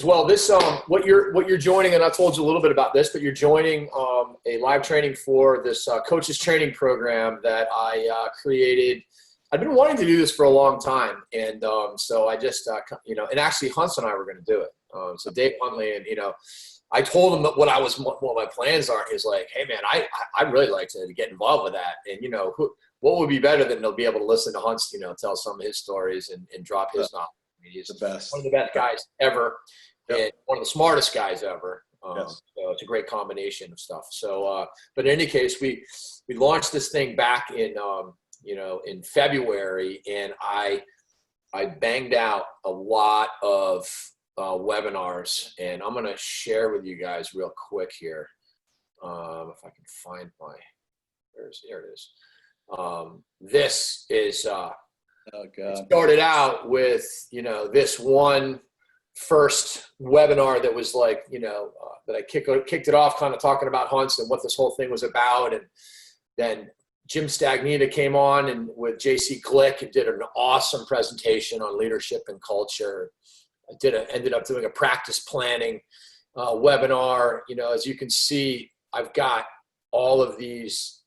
Well, this what you're joining, and I told you a little bit about this, but you're joining a live training for this coaches training program that I created. I've been wanting to do this for a long time, and so I just and actually Hunts and I were going to do it. So Dave Huntley, and I told him what my plans are. He's like, "Hey man, I really like to get involved with that." And what would be better than to be able to listen to Hunts, tell some of his stories and drop his knowledge. I mean, he's the best, one of the best guys ever, and one of the smartest guys ever. Yes. So it's a great combination of stuff. So, but in any case, we launched this thing back in in February, and I banged out a lot of webinars, and I'm going to share with you guys real quick here. If I can find there it is. This is, oh God. It started out with, this one first webinar that was like, that I kicked it off kind of talking about Hunts and what this whole thing was about. And then Jim Stagnita came on and with JC Glick and did an awesome presentation on leadership and culture. I ended up doing a practice planning webinar. As you can see, I've got all of these,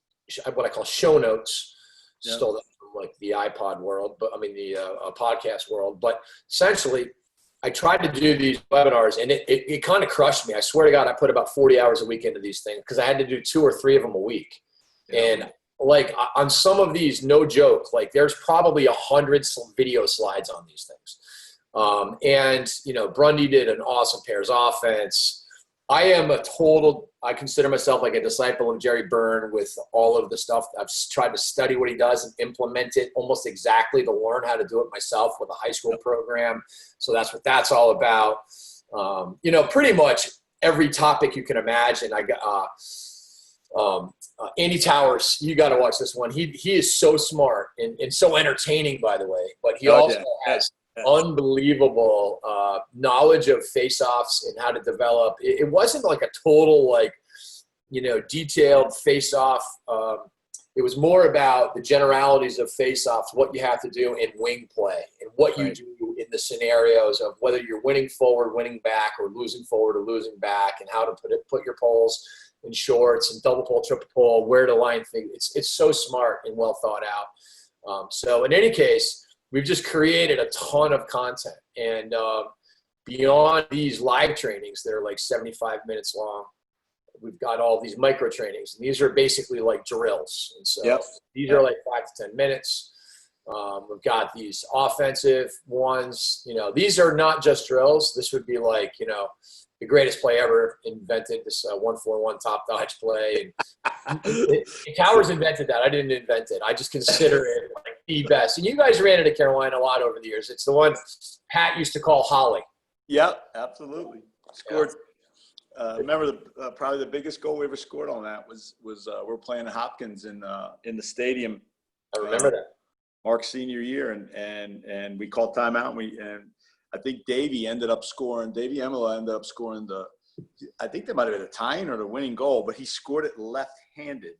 what I call show notes, stole that from like the iPod world, but I mean the podcast world. But essentially, I tried to do these webinars, and it kind of crushed me. I swear to God, I put about 40 hours a week into these things because I had to do 2 or 3 of them a week. Yeah. And like on some of these, no joke, like there's probably 100 video slides on these things. Grundy did an awesome pairs offense. I consider myself like a disciple of Jerry Byrne with all of the stuff. I've tried to study what he does and implement it almost exactly to learn how to do it myself with a high school program. So that's what that's all about. Pretty much every topic you can imagine. I got Andy Towers. You got to watch this one. He is so smart and so entertaining, by the way, but he also has unbelievable knowledge of face-offs and how to develop. It wasn't like a total detailed face-off. It was more about the generalities of face-offs, what you have to do in wing play, and what you do in the scenarios of whether you're winning forward, winning back, or losing forward or losing back, and how to put your poles in shorts and double pole, triple pole, where to line things. It's so smart and well thought out. So in any case, we've just created a ton of content, and beyond these live trainings, they're like 75 minutes long. We've got all these micro trainings, and these are basically like drills. And so these are like 5 to 10 minutes. We've got these offensive ones. These are not just drills. This would be like, the greatest play ever invented, this 1-4-1 top dodge play. And Towers invented that. I didn't invent it. I just consider it like the best. And you guys ran into Carolina a lot over the years. It's the one Pat used to call Holly. Yep, absolutely. Scored. Remember probably the biggest goal we ever scored on that was we're playing Hopkins in the stadium. I remember that. Mark's senior year, and we called timeout, and I think Davey Emmela ended up scoring I think they might have been a tying or the winning goal, but he scored it left-handed,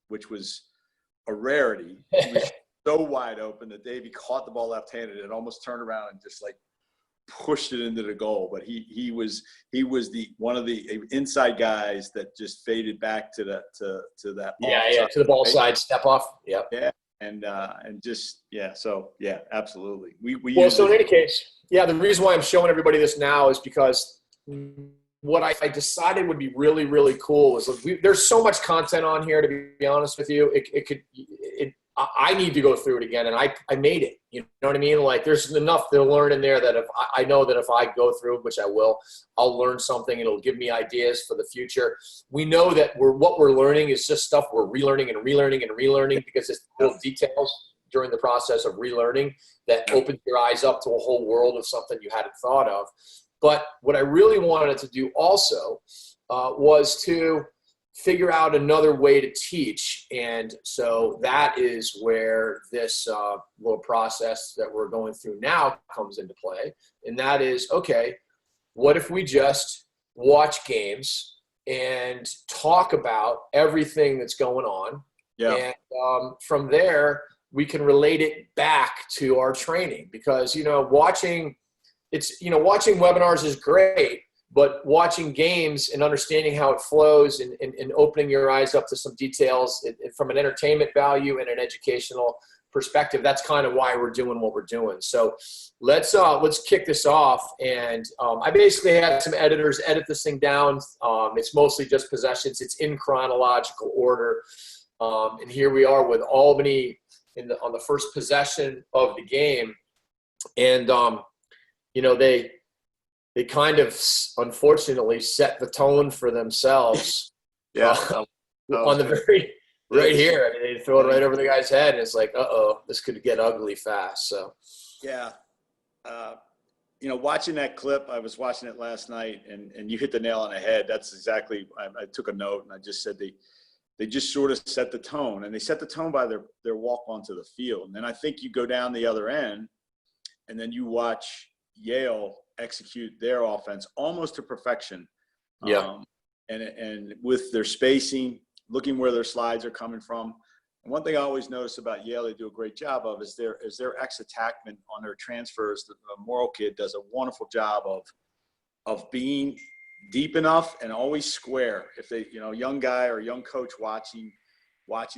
which was a rarity. He was so wide open that Davey caught the ball left-handed and almost turned around and just like pushed it into the goal. But he was one of the inside guys that just faded back to that to the ball side step off. Yep. Yeah. And absolutely. So in any case, the reason why I'm showing everybody this now is because what I decided would be really, really cool is there's so much content on here, to be honest with you. I need to go through it again, and I made it. You know what I mean? Like there's enough to learn in there that I know that if I go through, which I will, I'll learn something. It'll give me ideas for the future. We know that what we're learning is just stuff we're relearning and relearning and relearning because it's little details during the process of relearning that opens your eyes up to a whole world of something you hadn't thought of. But what I really wanted to do also was to figure out another way to teach. And so that is where this little process that we're going through now comes into play. And that is, okay, what if we just watch games and talk about everything that's going on? Yeah. And from there, we can relate it back to our training because, watching it's, watching webinars is great, but watching games and understanding how it flows and opening your eyes up to some details from an entertainment value and an educational perspective, that's kind of why we're doing what we're doing. So let's kick this off. And I basically had some editors edit this thing down. It's mostly just possessions. It's in chronological order. And here we are with Albany on the first possession of the game. And, they kind of, unfortunately, set the tone for themselves. Yeah. On the very right here. I mean, they throw it right over the guy's head, and it's like, this could get ugly fast. So, yeah. Watching that clip, I was watching it last night, and you hit the nail on the head. That's exactly. I took a note, and I just said they just sort of set the tone, and they set the tone by their walk onto the field. And then I think you go down the other end, and then you watch Yale execute their offense almost to perfection. Yeah. And with their spacing, looking where their slides are coming from. And one thing I always notice about Yale, they do a great job of is their ex-attackman on their transfers. The Morrow kid does a wonderful job of being deep enough and always square. If they, young guy or young coach watching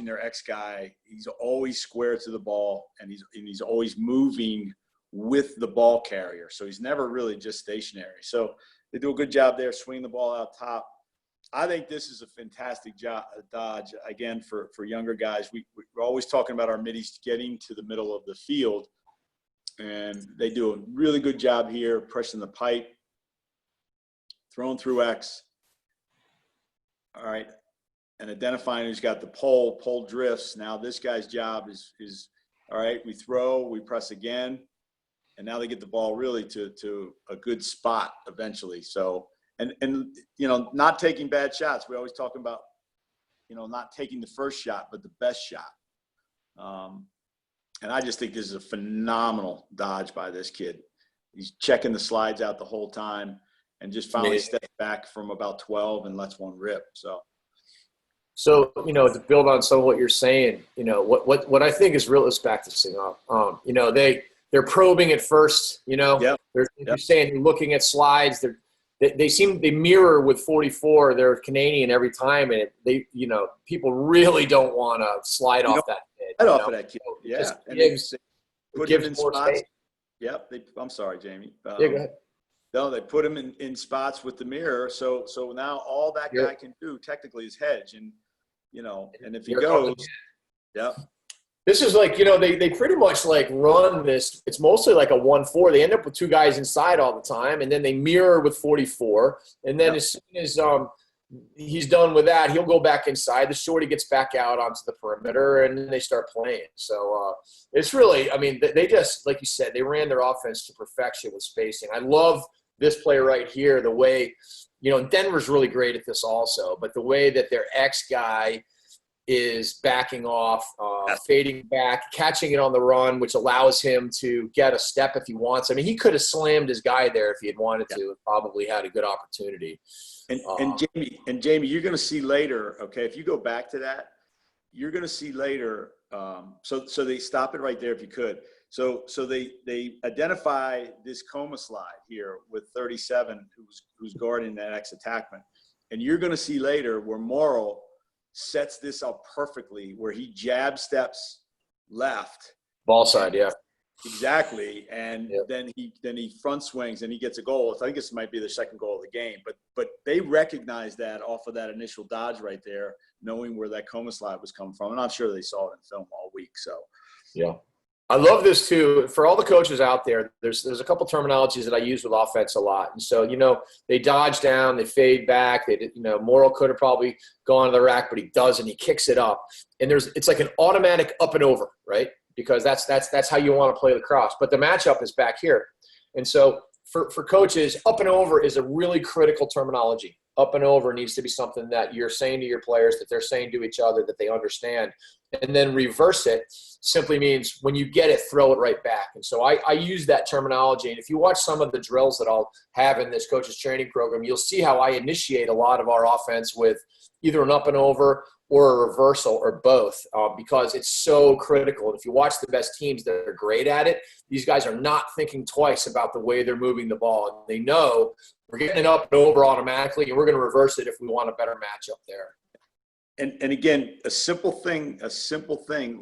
their ex guy, he's always square to the ball, and he's always moving with the ball carrier. So he's never really just stationary. So they do a good job there, swinging the ball out top. I think this is a fantastic dodge, again, for younger guys. We're always talking about our middies getting to the middle of the field, and they do a really good job here, pressing the pipe, throwing through X. All right, and identifying who's got the pole. Pole drifts. Now this guy's job is all right, we throw, we press again, and now they get the ball really to a good spot eventually. So, and not taking bad shots. We always talk about, not taking the first shot, but the best shot. And I just think this is a phenomenal dodge by this kid. He's checking the slides out the whole time and just finally steps back from about 12 and lets one rip. So, to build on some of what you're saying, what I think is real, let's back this thing up. They're probing at first, Yep. You're saying they're looking at slides. They mirror with 44. They're Canadian every time, and people really don't want to slide off that kid. Right off of that kid, yeah. And gives more spots. space. Yep. I'm sorry, Jamie. Yeah, go ahead. No, they put him in spots with the mirror. So now all that guy can do technically is hedge, and and if he goes, yep. This is like, they pretty much like run this. It's mostly like a 1-4. They end up with two guys inside all the time, and then they mirror with 44. And then as soon as he's done with that, he'll go back inside. The shorty gets back out onto the perimeter, and then they start playing. So it's really, they just, like you said, they ran their offense to perfection with spacing. I love this play right here, the way, Denver's really great at this also, but the way that their ex guy is backing off, fading back, catching it on the run, which allows him to get a step if he wants. He could have slammed his guy there if he had wanted to, and probably had a good opportunity. And Jamie, you're going to see later, okay, if you go back to that, you're going to see later. So they stop it right there if you could. So they identify this coma slide here with 37, who's guarding that ex-attackman. And you're going to see later where Morrow sets this up perfectly, where he jab steps left. Ball side, yeah. Exactly. And then he front swings and he gets a goal. I think this might be the second goal of the game. But they recognize that off of that initial dodge right there, knowing where that coma slide was coming from. And I'm sure they saw it in film all week. So yeah. I love this too. For all the coaches out there, there's a couple terminologies that I use with offense a lot. And so, they dodge down, they fade back. Morrow could have probably gone to the rack, but he doesn't. He kicks it up. And it's like an automatic up and over, right? Because that's how you want to play lacrosse. But the matchup is back here. And so for coaches, up and over is a really critical terminology. up and over needs to be something that you're saying to your players, that they're saying to each other, that they understand. And then reverse it simply means when you get it, throw it right back. And so I use that terminology. And if you watch some of the drills that I'll have in this coach's training program, you'll see how I initiate a lot of our offense with either an up and over or a reversal or both, because it's so critical. And if you watch the best teams that are great at it, these guys are not thinking twice about the way they're moving the ball. And they know we're getting it up and over automatically, and we're going to reverse it if we want a better matchup there. And again, a simple thing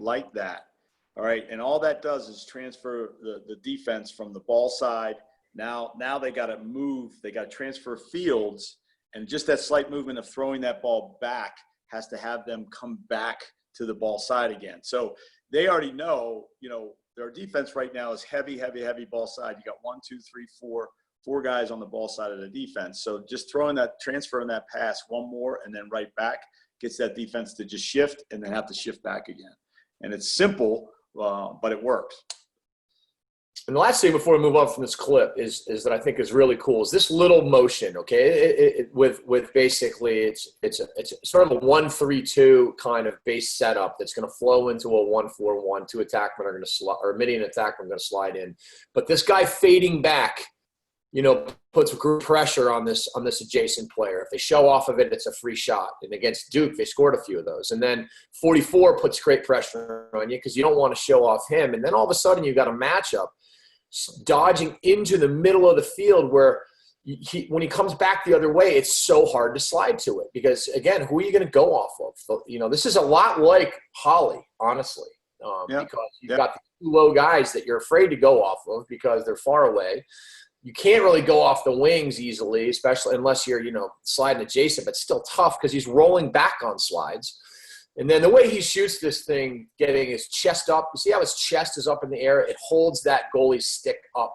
like that, all right, and all that does is transfer the defense from the ball side. Now they got to move, they got to transfer fields, and just that slight movement of throwing that ball back has to have them come back to the ball side again. So they already know, their defense right now is heavy ball side. You got 1, 2, 3, 4 guys on the ball side of the defense. So just transferring that pass one more and then right back gets that defense to just shift and then have to shift back again. And it's simple, but it works. And the last thing before we move on from this clip is that I think is really cool is this little motion, okay? With basically it's sort of a 1-3-2 kind of base setup that's going to flow into a 1-4-1. 2 attackmen are going to slide, or midi and attackmen are going to slide in. But this guy fading back, puts group pressure on this adjacent player. If they show off of it, it's a free shot. And against Duke, they scored a few of those. And then 44 puts great pressure on you because you don't want to show off him. And then all of a sudden you've got a matchup dodging into the middle of the field where when he comes back the other way, it's so hard to slide to it because, again, who are you going to go off of? This is a lot like Holly, honestly, because you've got the 2 low guys that you're afraid to go off of because they're far away. You can't really go off the wings easily, especially unless you're, sliding adjacent, but still tough because he's rolling back on slides. And then the way he shoots this thing, getting his chest up, you see how his chest is up in the air? It holds that goalie's stick up.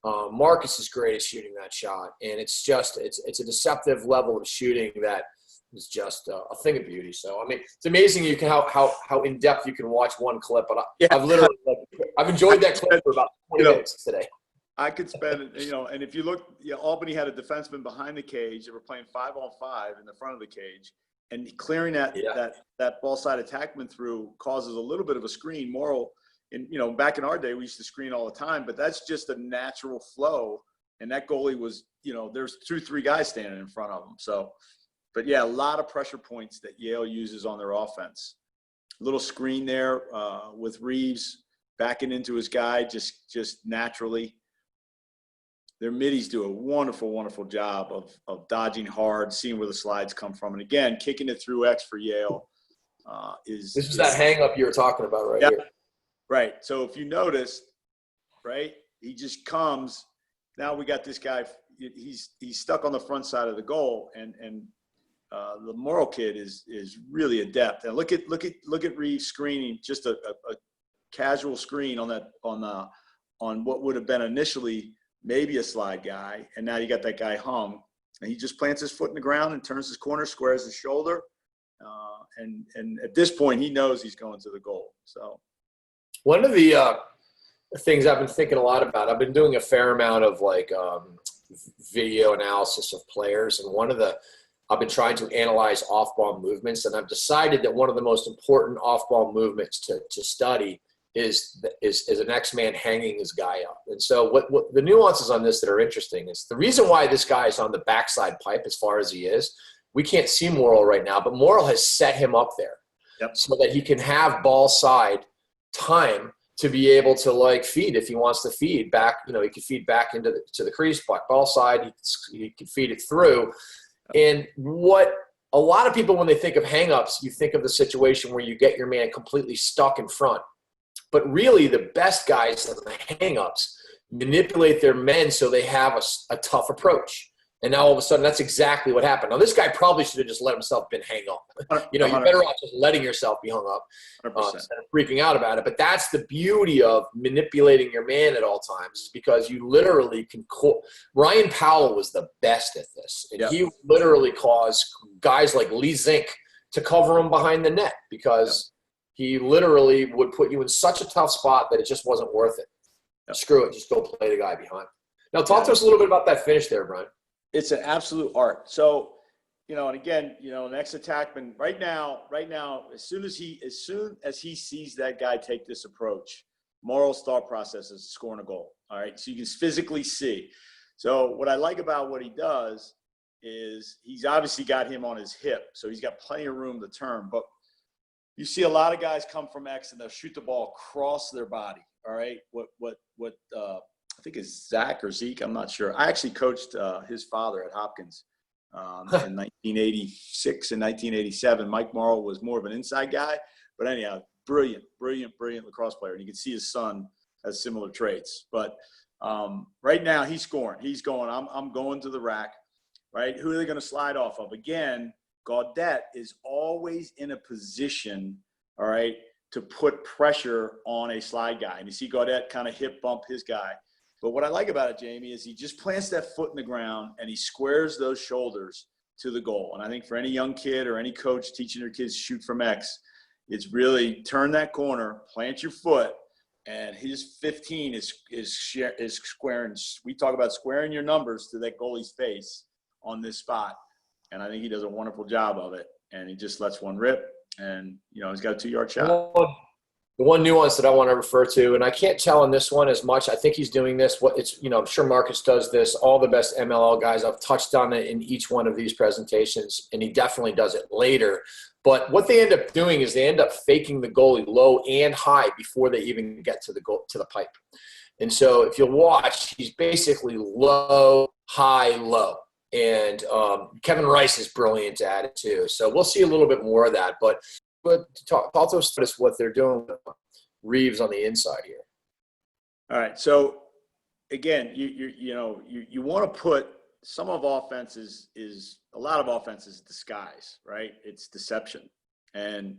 Marcus is great at shooting that shot. And it's a deceptive level of shooting that is just a thing of beauty. So, it's amazing how in-depth you can watch one clip. But I've enjoyed that clip for about 20 minutes today. I could spend, and if you look, Albany had a defenseman behind the cage. They were playing 5-on-5 in the front of the cage, and clearing that ball side attackman through causes a little bit of a screen. Morrill, back in our day, we used to screen all the time, but that's just a natural flow. And that goalie was, there's 2-3 guys standing in front of him. So, but a lot of pressure points that Yale uses on their offense. A little screen there with Reeves backing into his guy just naturally. Their middies do a wonderful, wonderful job of dodging hard, seeing where the slides come from. And again, kicking it through X for Yale This is that hang-up you were talking about here. Right. So if you notice, right, he just comes. Now we got this guy. He's stuck on the front side of the goal, and the Morrill kid is really adept. And look at Reeves screening, just a casual screen on what would have been initially maybe a slide guy, and now you got that guy hung, and he just plants his foot in the ground and turns his corner, squares his shoulder, and at this point he knows he's going to the goal. So one of the things I've been thinking a lot about, I've been doing a fair amount of video analysis of players, and I've been trying to analyze off-ball movements, and I've decided that one of the most important off-ball movements to study is an X-man hanging his guy up. And so what the nuances on this that are interesting is the reason why this guy is on the backside pipe as far as he is, we can't see Morrill right now, but Morrill has set him up there so that he can have ball side time to be able to feed if he wants to feed back. He can feed back to the crease, ball side. He can feed it through. And what a lot of people, when they think of hang-ups, you think of the situation where you get your man completely stuck in front. But really, the best guys in the hang-ups manipulate their men so they have a tough approach. And now all of a sudden, that's exactly what happened. Now, this guy probably should have just let himself been hang up. You're better off just letting yourself be hung up instead of freaking out about it. But that's the beauty of manipulating your man at all times, because you literally can – Ryan Powell was the best at this. And he literally caused guys like Lee Zink to cover him behind the net because he literally would put you in such a tough spot that it just wasn't worth it. Screw it. Just go play the guy behind. Now, talk to us a little bit about that finish there, Brian. It's an absolute art. So, and again, next attackman right now, as soon as he sees that guy take this approach, Morrow's thought process is scoring a goal. All right. So you can physically see. So what I like about what he does is he's obviously got him on his hip. So he's got plenty of room to turn, but you see a lot of guys come from X and they'll shoot the ball across their body. All right. What I think it's Zach or Zeke. I'm not sure. I actually coached his father at Hopkins in 1986 and 1987. Mike Morrow was more of an inside guy, but anyhow, brilliant lacrosse player. And you can see his son has similar traits. But right now he's scoring. He's going. I'm going to the rack. Right? Who are they going to slide off of? Again, Gaudette is always in a position. All right, to put pressure on a slide guy, and you see Gaudette kind of hip bump his guy. But what I like about it, Jamie, is he just plants that foot in the ground and he squares those shoulders to the goal. And I think for any young kid or any coach teaching their kids to shoot from X, it's really turn that corner, plant your foot, and his 15 is squaring. We talk about squaring your numbers to that goalie's face on this spot. And I think he does a wonderful job of it. And he just lets one rip, and, he's got a 2-yard shot. The one nuance that I want to refer to, and I can't tell on this one as much. I think he's doing this. I'm sure Marcus does this. All the best MLL guys, I've touched on it in each one of these presentations, and he definitely does it later. But what they end up doing is they end up faking the goalie low and high before they even get to the pipe. And so if you'll watch, he's basically low, high, low. And Kevin Rice is brilliant at it too. So we'll see a little bit more of that. But talk to us what they're doing with Reeves on the inside here. All right. So again, you want to put some of offenses is a lot of offenses disguise, right? It's deception. And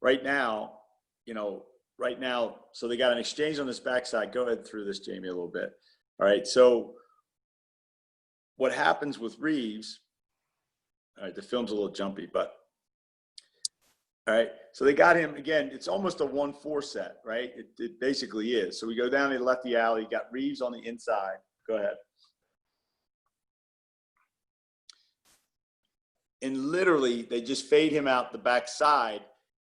right now, so they got an exchange on this backside. Go ahead through this, Jamie, a little bit. All right. So what happens with Reeves, all right, the film's a little jumpy, but all right, so they got him, again, it's almost a 1-4 set, right? It basically is. So we go down to the lefty alley, got Reeves on the inside. Go ahead. And literally, they just fade him out the backside,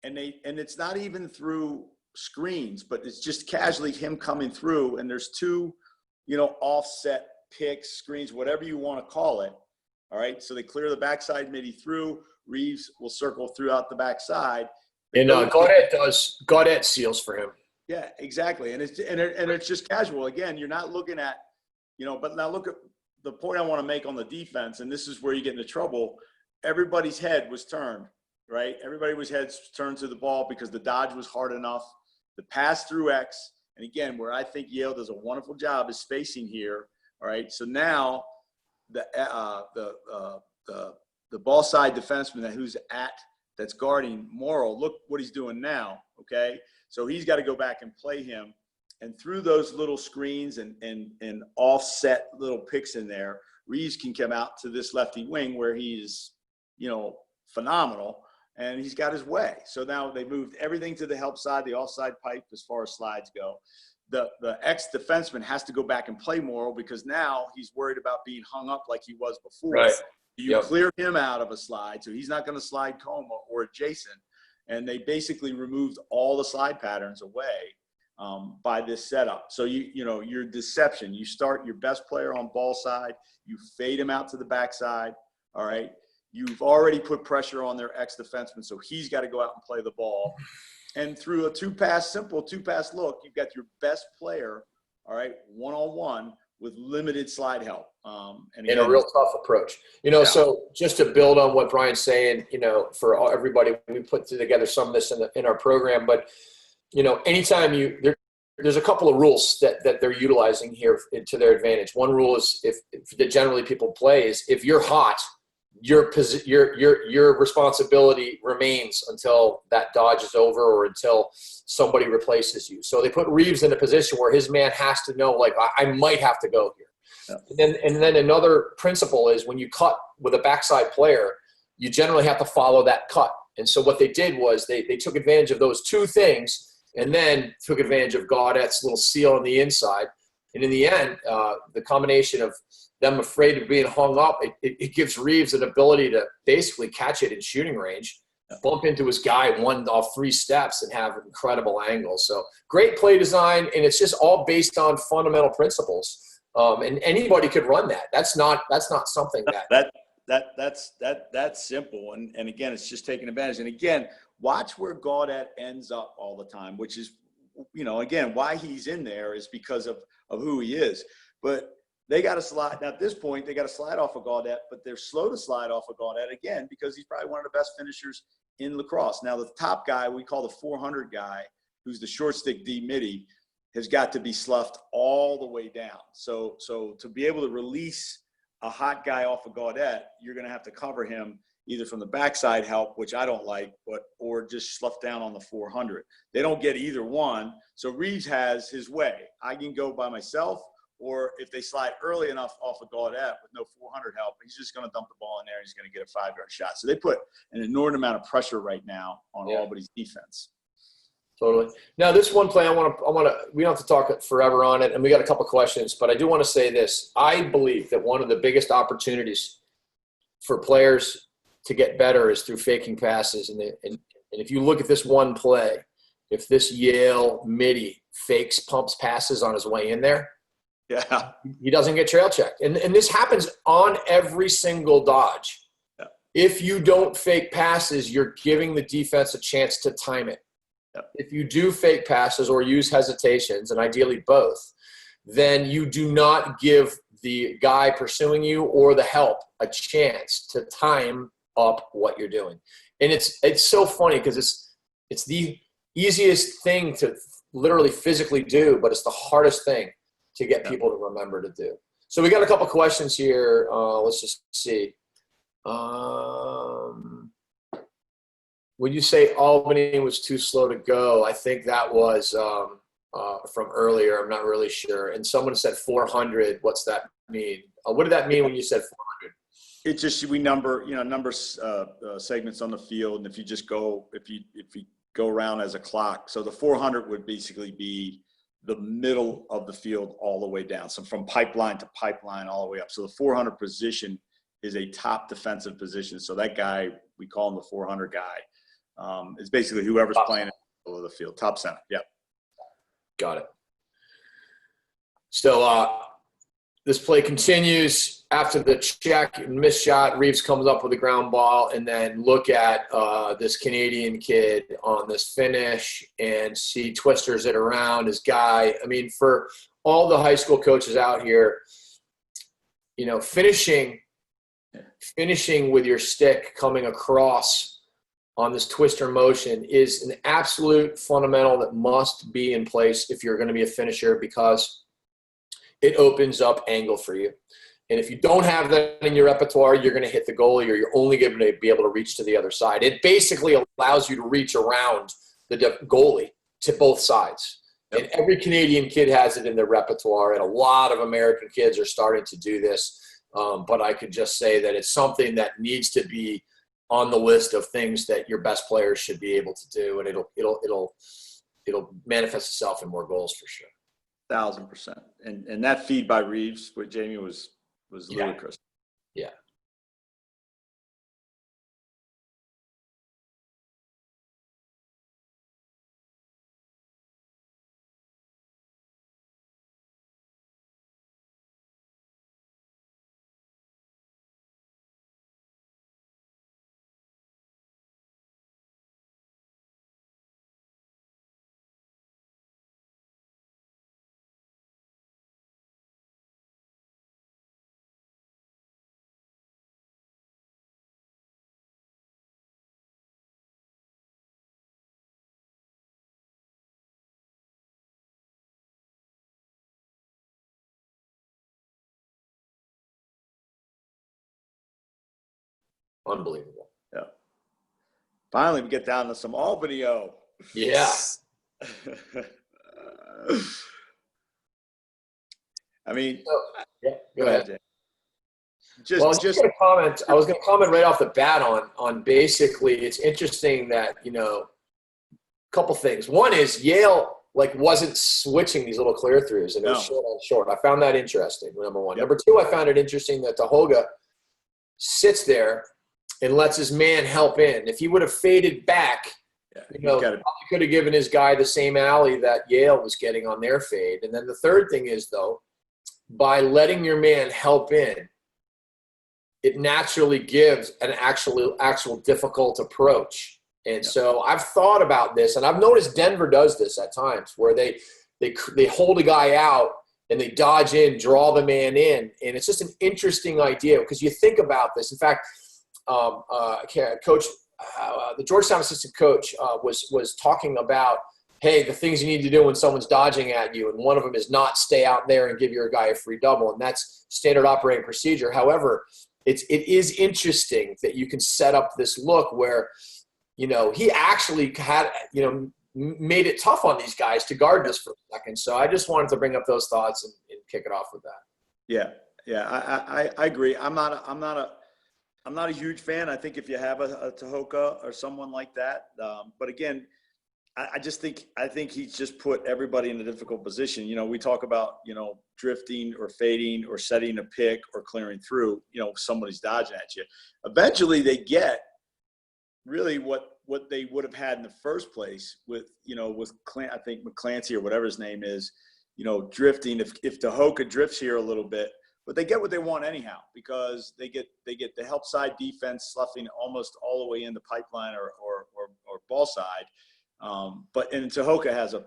and it's not even through screens, but it's just casually him coming through, and there's two, offset picks, screens, whatever you want to call it. All right, so they clear the backside midi through. Reeves will circle throughout the backside. And Gaudette seals for him. Yeah, exactly. And it's just casual. Again, you're not looking at, but now look at the point I want to make on the defense, and this is where you get into trouble. Everybody's head was turned, right? Everybody was heads turned to the ball because the dodge was hard enough. The pass through X, and again, where I think Yale does a wonderful job is spacing here. All right, so now the ball side defenseman that's guarding Morrow, look what he's doing now, okay? So he's got to go back and play him. And through those little screens and offset little picks in there, Reeves can come out to this lefty wing where he's, phenomenal, and he's got his way. So now they moved everything to the help side, the offside pipe as far as slides go. The ex-defenseman has to go back and play Morrow because now he's worried about being hung up like he was before. Right. You clear him out of a slide, so he's not going to slide Coma or adjacent. And they basically removed all the slide patterns away by this setup. So your deception. You start your best player on ball side. You fade him out to the backside. All right. You've already put pressure on their ex-defenseman, so he's got to go out and play the ball. And through a simple two-pass look, you've got your best player, all right, one-on-one with limited slide help. And again, a real tough approach. So just to build on what Brian's saying, for everybody, we put together some of this in our program. But, anytime there's a couple of rules that they're utilizing here to their advantage. One rule is that generally people play is if you're hot, your responsibility remains until that dodge is over or until somebody replaces you. So they put Reeves in a position where his man has to know, like, I might have to go here. Yeah. And then another principle is when you cut with a backside player, you generally have to follow that cut. And so what they did was they took advantage of those two things and then took advantage of Gaudette's little seal on the inside. And in the end, the combination of them afraid of being hung up, it gives Reeves an ability to basically catch it in shooting range, bump into his guy one off 3 steps, and have incredible angles. So great play design, and it's just all based on fundamental principles. And anybody could run that. That's not something that's simple. And again, it's just taking advantage. And again, watch where Gaudet ends up all the time, which is, again, why he's in there is because of who he is. But they got to slide. Now, at this point, they got to slide off of Gaudet, but they're slow to slide off of Gaudet again because he's probably one of the best finishers in lacrosse. Now, the top guy, we call the 400 guy, who's the short stick D midi, has got to be sloughed all the way down. So to be able to release a hot guy off of Gaudet, you're going to have to cover him either from the backside help, which I don't like, or just slough down on the 400. They don't get either one. So Reeves has his way. I can go by myself, or if they slide early enough off of Gaudet with no 400 help, he's just going to dump the ball in there. And he's going to get a 5-yard shot. So they put an inordinate amount of pressure right now on Albany's defense. Totally. Now, this one play, we don't have to talk forever on it, and we got a couple questions, but I do want to say this. I believe that one of the biggest opportunities for players to get better is through faking passes. And if you look at this one play, if this Yale midi pumps passes on his way in there, he doesn't get trail checked. And this happens on every single dodge. Yeah. If you don't fake passes, you're giving the defense a chance to time it. If you do fake passes or use hesitations, and ideally both, then you do not give the guy pursuing you or the help a chance to time up what you're doing. And it's so funny because it's the easiest thing to literally physically do, but it's the hardest thing to get people to remember to do. So we got a couple questions here. Let's just see. Would you say Albany was too slow to go? I think that was from earlier. I'm not really sure. And someone said 400. What's that mean? What did that mean when you said 400? It's just we number segments on the field, and if you go around as a clock, so the 400 would basically be the middle of the field all the way down. So from pipeline to pipeline all the way up. So the 400 position is a top defensive position. So that guy, we call him the 400 guy. It's basically whoever's playing in the middle of the field, top center. Yeah. Got it. So this play continues after the check and missed shot. Reeves comes up with a ground ball, and then look at this Canadian kid on this finish and see twisters it around his guy. I mean, for all the high school coaches out here, finishing with your stick coming across on this twister motion is an absolute fundamental that must be in place if you're going to be a finisher, because it opens up angle for you. And if you don't have that in your repertoire, you're going to hit the goalie, or you're only going to be able to reach to the other side. It basically allows you to reach around the goalie to both sides. Yep. And every Canadian kid has it in their repertoire, and a lot of American kids are starting to do this. But I could just say that it's something that needs to be on the list of things that your best players should be able to do, and it'll manifest itself in more goals for sure. 1,000%. And that feed by Reeves with Jamie was ludicrous. Yeah. Unbelievable. Yeah. Finally, we get down to some Albany-o. Yeah. I mean, go ahead. Jay. I was going to comment right off the bat on basically, it's interesting that, a couple things. One is Yale like wasn't switching these little clear throughs, and it was short on short. I found that interesting, number one. Number two, I found it interesting that Tahoga sits there and lets his man help in. If he would have faded back, probably could have given his guy the same alley that Yale was getting on their fade. And then the third thing is, though, by letting your man help in, it naturally gives an actual difficult approach. And so I've thought about this, and I've noticed Denver does this at times, where they hold a guy out and they dodge in, draw the man in, and it's just an interesting idea because you think about this. In fact, coach, the Georgetown assistant coach was talking about, hey, the things you need to do when someone's dodging at you, and one of them is not stay out there and give your guy a free double, and that's standard operating procedure. However, it is interesting that you can set up this look where – he actually had, made it tough on these guys to guard this for a second. So I just wanted to bring up those thoughts and kick it off with that. Yeah, I agree. I'm not a huge fan. I think if you have a Tahoka or someone like that, but again, I think he's just put everybody in a difficult position. We talk about drifting or fading or setting a pick or clearing through. Somebody's dodging at you. Eventually, they get really what they would have had in the first place with I think McClancy or whatever his name is, drifting. If Tahoka drifts here a little bit, but they get what they want anyhow because they get the help side defense sloughing almost all the way in the pipeline or ball side. But Tahoka has a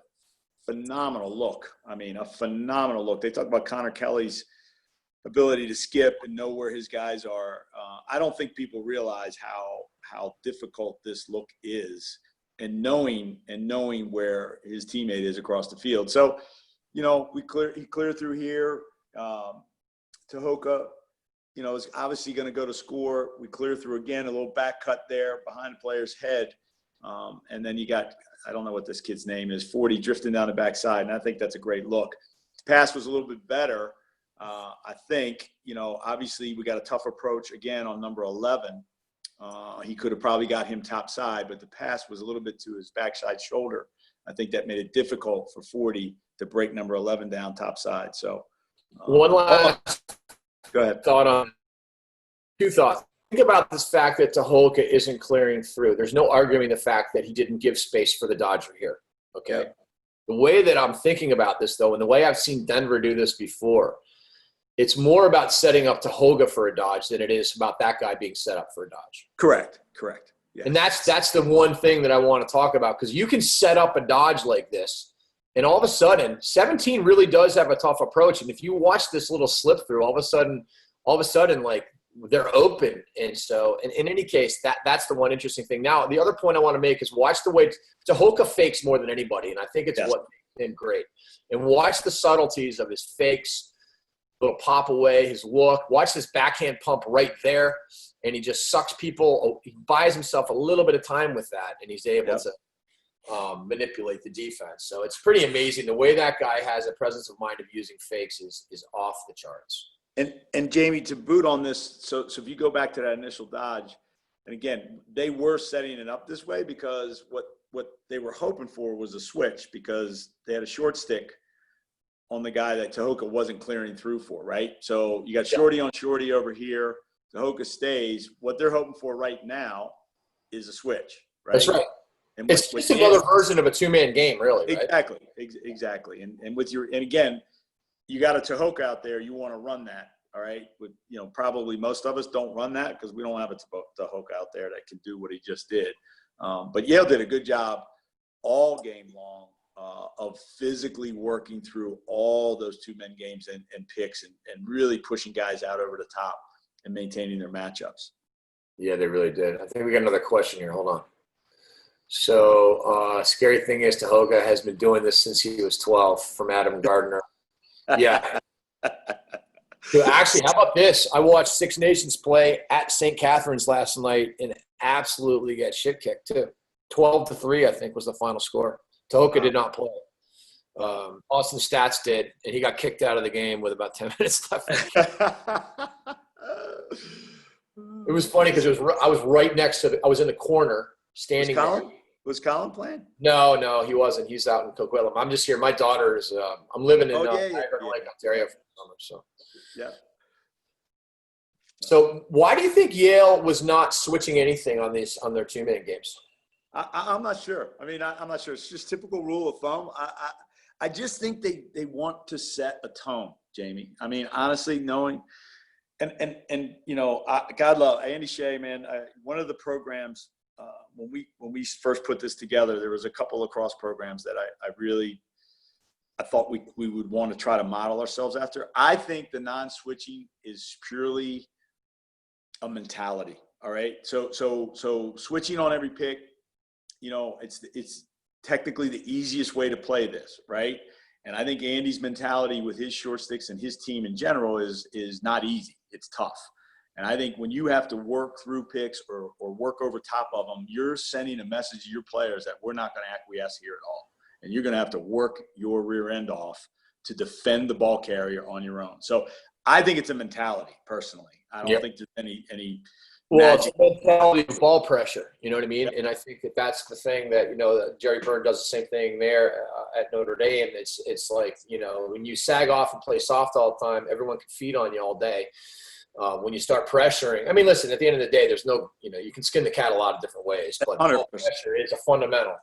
phenomenal look. I mean, a phenomenal look. They talk about Connor Kelly's ability to skip and know where his guys are. I don't think people realize how difficult this look is, and knowing where his teammate is across the field. So, he cleared through here. Tahoka, is obviously going to go to score. We clear through again, a little back cut there behind the player's head. And then you got, I don't know what this kid's name is, 40 drifting down the backside. And I think that's a great look. Pass was a little bit better. I think, obviously we got a tough approach again on number 11. He could have probably got him top side, but the pass was a little bit to his backside shoulder. I think that made it difficult for 40 to break number 11 down top side. So one last go ahead. Thought on two thoughts. Think about this fact that Tahoka isn't clearing through. There's no arguing the fact that he didn't give space for the Dodger here. Okay. Yeah. The way that I'm thinking about this, though, and the way I've seen Denver do this before, it's more about setting up Tahoga for a dodge than it is about that guy being set up for a dodge. Correct. Yes. And that's the one thing that I want to talk about, because you can set up a dodge like this, and all of a sudden, 17 really does have a tough approach. And if you watch this little slip through, all of a sudden, like, they're open. And so in any case, that's the one interesting thing. Now, the other point I want to make is watch the way Tahoka fakes more than anybody, and I think it's what makes him great. And watch the subtleties of his fakes, little pop away, his look. Watch this backhand pump right there, and he just sucks people. He buys himself a little bit of time with that, and he's able to manipulate the defense. So it's pretty amazing. The way that guy has a presence of mind of using fakes is off the charts. And Jamie, to boot on this, so if you go back to that initial dodge, and again, they were setting it up this way because what they were hoping for was a switch, because they had a short stick on the guy that Tahoka wasn't clearing through for, right? So you got shorty on shorty over here. Tahoka stays. What they're hoping for right now is a switch, right? That's right. And it's just another version of a two-man game, really, right? Exactly. And again, you got a Tahoka out there, you want to run that, all right? With, probably most of us don't run that because we don't have a Tahoka out there that can do what he just did. But Yale did a good job all game long of physically working through all those two-man games and picks and really pushing guys out over the top and maintaining their matchups. Yeah, they really did. I think we got another question here. Hold on. So, scary thing is Tahoka has been doing this since he was 12, from Adam Gardner. Yeah. So actually, how about this? I watched Six Nations play at St. Catharines last night and absolutely get shit kicked too. 12-3, I think, was the final score. Tahoka did not play. Austin Stats did, and he got kicked out of the game with about 10 minutes left. It was funny because I was right next to I was in the corner standing there. Was Colin playing? No, he wasn't. He's out in Coquitlam. I'm just here. My daughter is. I'm living in Oh, Niagara yeah. Lake, Ontario for the summer. So. Yeah. So why do you think Yale was not switching anything on their 2-minute games? I'm not sure. I mean, I'm not sure. It's just typical rule of thumb. I just think they want to set a tone, Jamie. I mean, honestly, knowing and God love Andy Shea, man. One of the programs when we first put this together, there was a couple of lacrosse programs that I thought we would want to try to model ourselves after. I think the non-switching is purely a mentality. All right. So switching on every pick, it's technically the easiest way to play this, right? And I think Andy's mentality with his short sticks and his team in general is not easy. It's tough. And I think when you have to work through picks or work over top of them, you're sending a message to your players that we're not going to acquiesce here at all. And you're going to have to work your rear end off to defend the ball carrier on your own. So I think it's a mentality, personally. I don't think there's any Well, magic. it's the mentality of ball pressure. You know what I mean? Yep. And I think that's the thing that, Jerry Byrne does the same thing there at Notre Dame. It's like, when you sag off and play soft all the time, everyone can feed on you all day. When you start pressuring, I mean, listen, at the end of the day, there's no, you can skin the cat a lot of different ways, but ball pressure is a fundamental.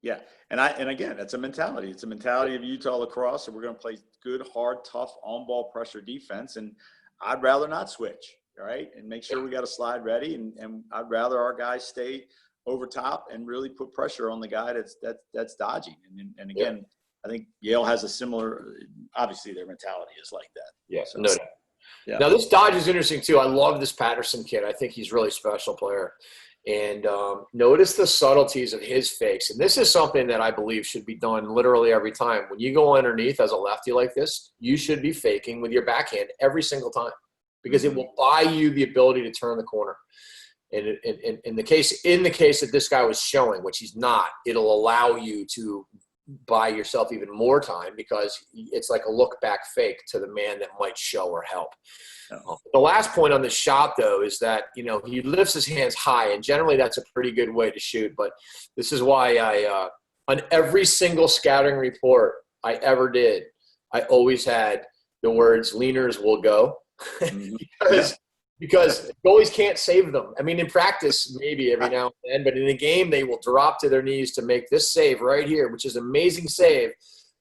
Yeah. And again, that's a mentality. It's a mentality of Utah lacrosse. And we're going to play good, hard, tough on-ball pressure defense. And I'd rather not switch. All right. And make sure we got a slide ready. And I'd rather our guys stay over top and really put pressure on the guy that's dodging. And again, I think Yale has a similar, obviously their mentality is like that. Yeah. So, no doubt. Yeah. Now this dodge is interesting too. I love this Patterson kid. I think he's really a special player. And notice the subtleties of his fakes. And this is something that I believe should be done literally every time. When you go underneath as a lefty like this, you should be faking with your backhand every single time, because it will buy you the ability to turn the corner. And in the case that this guy was showing, which he's not, it'll allow you to buy yourself even more time, because it's like a look back fake to the man that might show or help. The last point on this shot, though, is that, he lifts his hands high, and generally that's a pretty good way to shoot. But this is why on every single scouting report I ever did, I always had the words "leaners will go," because goalies can't save them. I mean, in practice, maybe every now and then, but in a game, they will drop to their knees to make this save right here, which is an amazing save.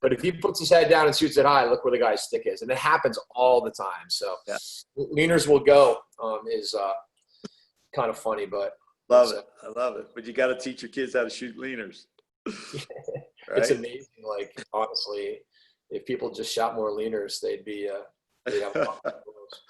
But if he puts his head down and shoots it high, look where the guy's stick is. And it happens all the time. So leaners will go is kind of funny, but. Love it. I love it. But you got to teach your kids how to shoot leaners. Right? It's amazing. Like, honestly, if people just shot more leaners, they'd have a lot of goals.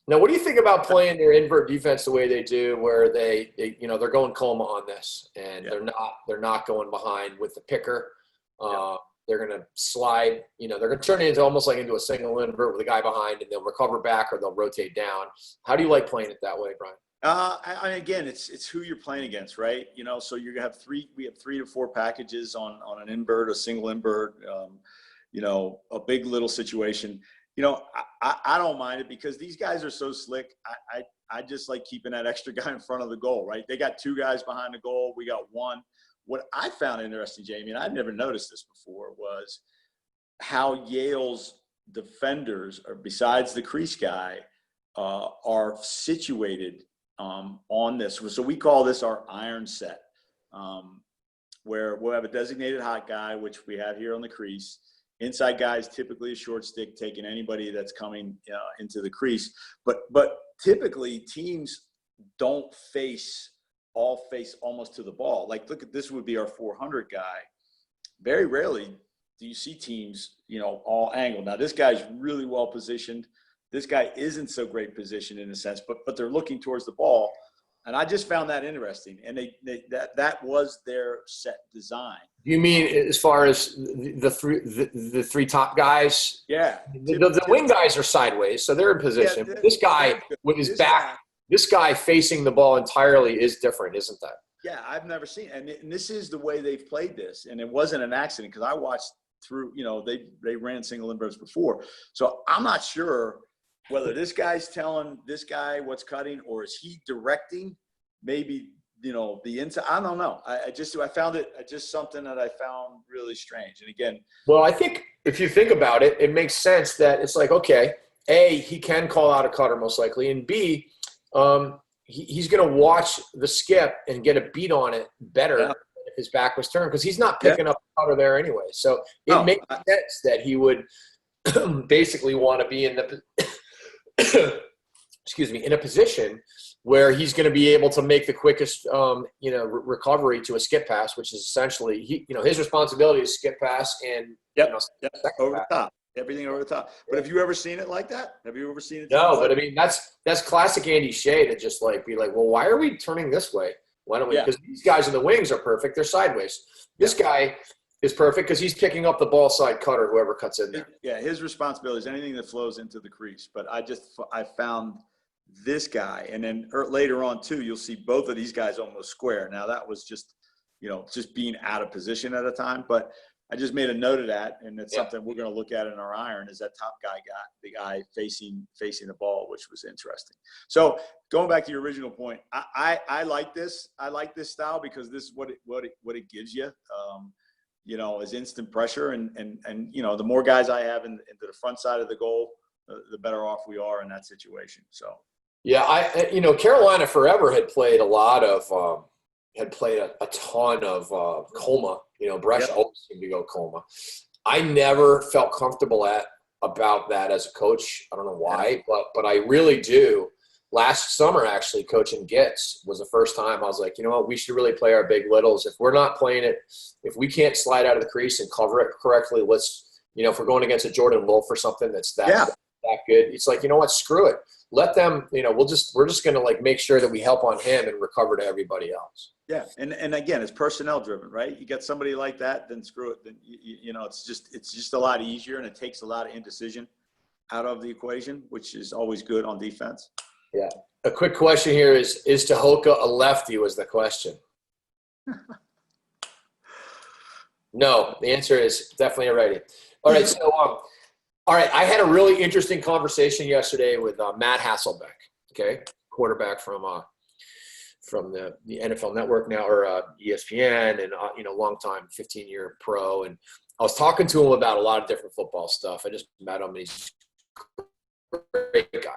Now, what do you think about playing their invert defense the way they do, where they're going coma on this, and they're not going behind with the picker. They're going to slide, they're going to turn it into a single invert with a guy behind, and they'll recover back or they'll rotate down. How do you like playing it that way, Brian? Again, it's who you're playing against, right? So you're going to have we have 3 to 4 packages on an invert, a single invert, a big little situation. I don't mind it, because these guys are so slick. I just like keeping that extra guy in front of the goal, right? They got 2 guys behind the goal. We got 1. What I found interesting, Jamie, and I'd never noticed this before, was how Yale's defenders, or besides the crease guy, are situated on this. So we call this our iron set, where we'll have a designated hot guy, which we have here on the crease. Inside guy is typically a short stick, taking anybody that's coming into the crease. But typically teams don't face almost to the ball. Like, look at this, would be our 400 guy. Very rarely do you see teams, all angled. Now, this guy's really well positioned. This guy isn't so great positioned in a sense, but they're looking towards the ball. And I just found that interesting. And that was their set design. You mean as far as the three top guys? Yeah. The wing guys are sideways, so they're in position. Yeah, this guy with his back, this guy facing the ball entirely is different, isn't that? Yeah, I've never seen it. And this is the way they've played this. And it wasn't an accident because I watched through, they ran single inverts before. So I'm not sure whether this guy's telling this guy what's cutting or is he directing maybe, the inside. I don't know. I found it just something that I found really strange. And again, well, I think if you think about it, it makes sense that it's like, okay, A, he can call out a cutter most likely, and B, he's going to watch the skip and get a beat on it better if his back was turned because he's not picking up the cutter there anyway. So it makes sense that he would basically want to be in the in a position where he's going to be able to make the quickest, recovery to a skip pass, which is essentially his responsibility is skip pass and over the top, everything over the top. But have you ever seen it like that? Have you ever seen it? No, but I mean that's classic Andy Shea to just be like, well, why are we turning this way? Why don't we? Because these guys in the wings are perfect; they're sideways. This guy is perfect because he's picking up the ball side cutter, whoever cuts in there. Yeah, his responsibility is anything that flows into the crease. But I found this guy, and then later on too, you'll see both of these guys almost square. Now that was just being out of position at a time, but I just made a note of that, and it's something we're going to look at in our iron. Is that top guy got the guy facing the ball, which was interesting. So going back to your original point, I like this. I like this style because this is what it gives you. Is instant pressure, and the more guys I have into the front side of the goal, the better off we are in that situation. So. Yeah, Carolina forever had played a lot of a ton of Coma. Bresh always seemed to go Coma. I never felt comfortable about that as a coach. I don't know why, but I really do. Last summer, actually, coaching Gitz was the first time I was like, you know what, we should really play our big littles. If we're not playing it, if we can't slide out of the crease and cover it correctly, let's, if we're going against a Jordan Wolf or something that's that good, it's like, you know what, screw it. Let them, we're just going to make sure that we help on him and recover to everybody else. Yeah. And again, it's personnel driven, right? You got somebody like that, then screw it. Then, it's just a lot easier and it takes a lot of indecision out of the equation, which is always good on defense. Yeah. A quick question here is Tehoka a lefty was the question. No, the answer is definitely a righty. All right. So, all right, I had a really interesting conversation yesterday with Matt Hasselbeck, okay, quarterback from the NFL Network now, or ESPN, and longtime 15-year pro. And I was talking to him about a lot of different football stuff. I just met him, and he's a great guy.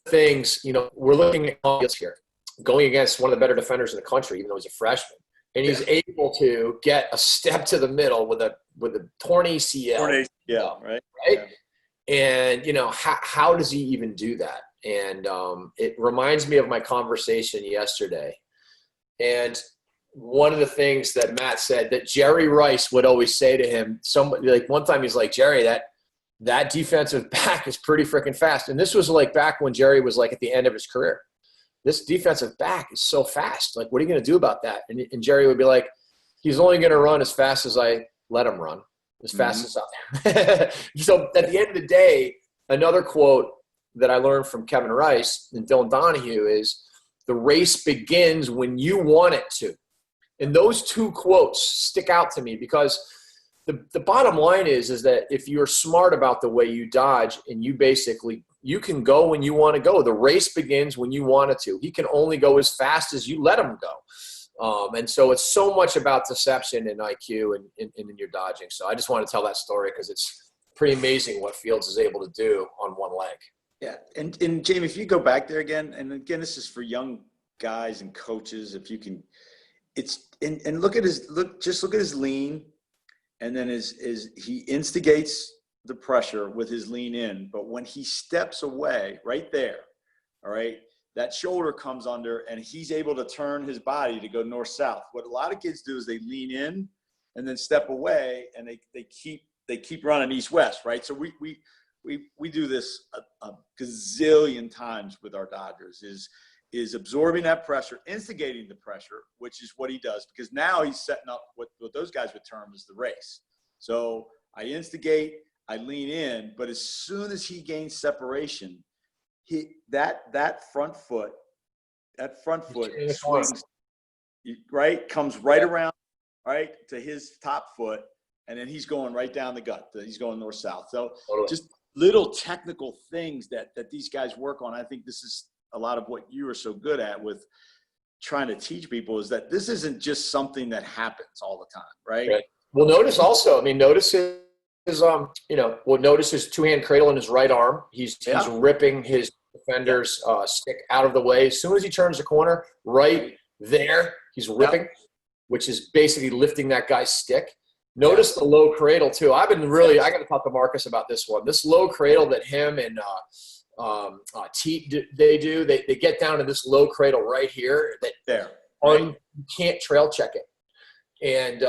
Things, we're looking at here, going against one of the better defenders in the country, even though he's a freshman, and he's able to get a step to the middle with a torn ACL. Right. Yeah. And how does he even do that? And it reminds me of my conversation yesterday. And one of the things that Matt said that Jerry Rice would always say to him, one time he's like, Jerry, that defensive back is pretty freaking fast. And this was back when Jerry was at the end of his career. This defensive back is so fast. What are you going to do about that? And Jerry would be like, he's only going to run as fast as I let him run, as fast as I. So at the end of the day, another quote that I learned from Kevin Rice and Dylan Donahue is, the race begins when you want it to. And those two quotes stick out to me because the bottom line is that if you're smart about the way you dodge and you can go when you want to go. The race begins when you want it to. He can only go as fast as you let him go. And so it's so much about deception and IQ and in your dodging. So I just want to tell that story because it's pretty amazing what Fields is able to do on one leg. Yeah. And Jamie, if you go back there again, and again, this is for young guys and coaches, if you can, and look at his lean. And then he instigates the pressure with his lean in. But when he steps away right there, all right, that shoulder comes under and he's able to turn his body to go north-south. What a lot of kids do is they lean in and then step away, and they keep running east-west, right? So we do this a gazillion times with our Dodgers, is absorbing that pressure, instigating the pressure, which is what he does, because now he's setting up what those guys would term as the race. So I instigate, I lean in, but as soon as he gains separation, that front foot swings, right, comes right around, right, to his top foot, and then he's going right down the gut. He's going north-south. So just little technical things that these guys work on. I think this is a lot of what you are so good at with trying to teach people, is that this isn't just something that happens all the time, right? Well, notice also, I mean, notice notice his two-hand cradle in his right arm. He's ripping his defender's stick out of the way. As soon as he turns the corner, right there, he's ripping, which is basically lifting that guy's stick. Notice the low cradle too. I got to talk to Marcus about this one. This low cradle that him and they get down to this low cradle right here you can't trail check it. And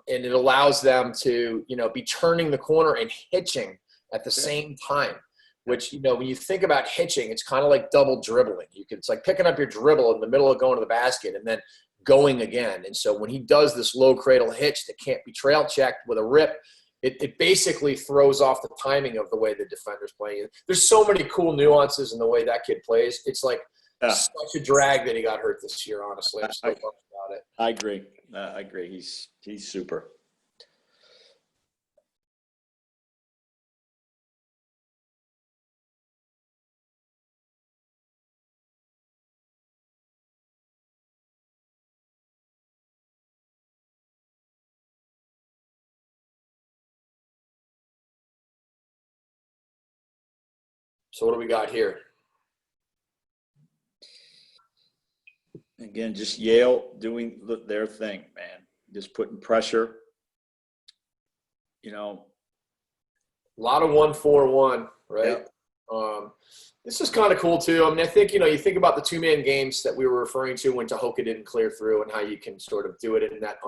it allows them to, be turning the corner and hitching at the same time, which, when you think about hitching, it's kind of like double dribbling. It's like picking up your dribble in the middle of going to the basket and then going again. And so when he does this low cradle hitch that can't be trail checked with a rip, it basically throws off the timing of the way the defender's playing. There's so many cool nuances in the way that kid plays. It's like such a drag that he got hurt this year, honestly. I'm so bummed about it. I agree. I agree. He's super. So what do we got here? Again, just Yale doing their thing, man. Just putting pressure. A lot of 1-4-1, right? Yep. This is kind of cool too. I mean, I think, you think about the two-man games that we were referring to when Tahoka didn't clear through and how you can sort of do it in that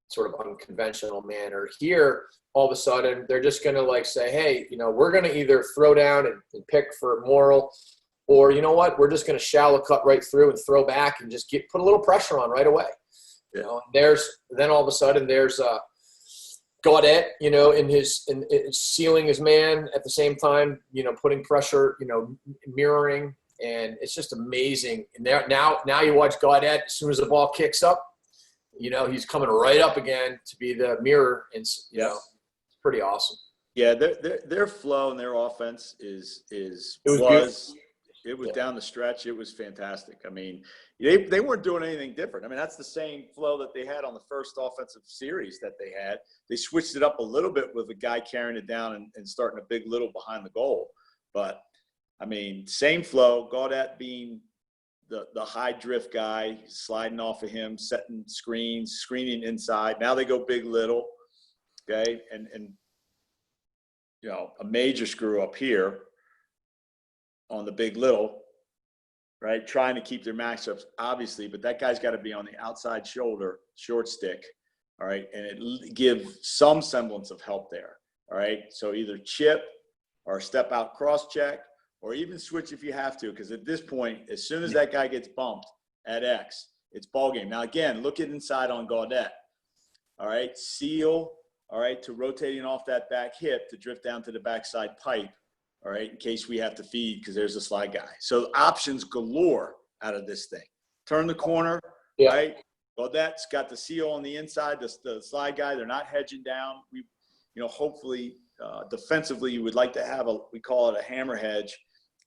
sort of unconventional manner. Here, all of a sudden, they're just going to say, hey, we're going to either throw down and pick for Morrill, or you know what, we're just going to shallow cut right through and throw back and just put a little pressure on right away. Then all of a sudden there's Gaudet, in sealing his man at the same time, putting pressure, mirroring, and it's just amazing. And now you watch Gaudet, as soon as the ball kicks up, he's coming right up again to be the mirror, and it's pretty awesome. Yeah, their flow and their offense was down the stretch. It was fantastic. I mean, they weren't doing anything different. I mean, that's the same flow that they had on the first offensive series that they had. They switched it up a little bit with a guy carrying it down and starting a big little behind the goal. But, I mean, same flow, Gaudet being the high drift guy, sliding off of him, setting screens, screening inside. Now they go big little, okay? And a major screw up here on the big little, right? Trying to keep their matchups, obviously, but that guy's got to be on the outside shoulder, short stick, all right? And it give some semblance of help there, all right? So either chip or step out cross check, or even switch if you have to, because at this point, as soon as that guy gets bumped at X, it's ball game. Now, again, look at inside on Gaudet, all right? Seal, all right, to rotating off that back hip to drift down to the backside pipe, all right, in case we have to feed because there's a slide guy. So options galore out of this thing. Turn the corner, right? Gaudet's got the seal on the inside, the slide guy. They're not hedging down. We, hopefully defensively, you would like to have we call it a hammer hedge,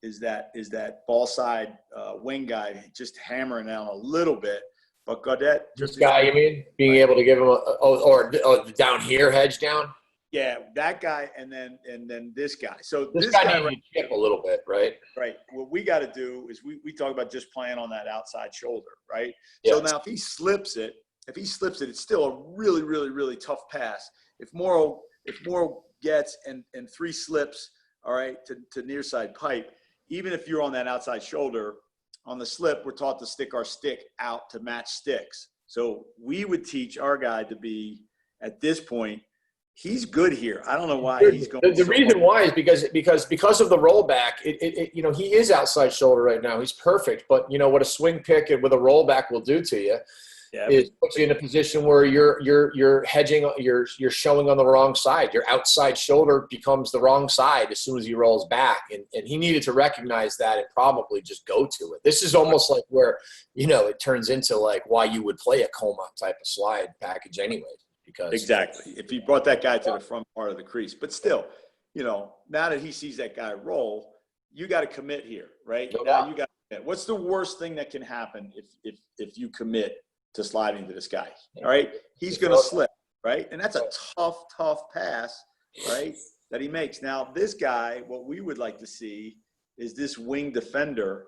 is that ball side wing guy just hammering down a little bit. But Gaudet, this guy, you mean, being able to give him or down here hedge down? Yeah, that guy, and then this guy. So this guy needs to chip a little bit, right? Right. What we got to do is we talk about just playing on that outside shoulder, right? Yeah. So now if he slips it, it's still a really, really, really tough pass. If Morrill gets and three slips, all right, to near side pipe, even if you're on that outside shoulder, on the slip, we're taught to stick our stick out to match sticks. So we would teach our guy to be at this point, he's good here. I don't know why he's going. The reason why is because of the rollback. You know, he is outside shoulder right now. He's perfect, but you know what a swing pick with a rollback will do to you is put you in a position where you're hedging, you're showing on the wrong side. Your outside shoulder becomes the wrong side as soon as he rolls back, and he needed to recognize that and probably just go to it. This is almost like where, you know, it turns into like why you would play a coma type of slide package anyways. Because exactly, if he brought that guy to the front part of the crease, but still, you know, now that he sees that guy roll, you got to commit here, right? No Now doubt. you got to commit. What's the worst thing that can happen if you commit to sliding to this guy? All right, he's going to slip, right? And that's a tough pass, right, that he makes. Now this guy, what we would like to see is this wing defender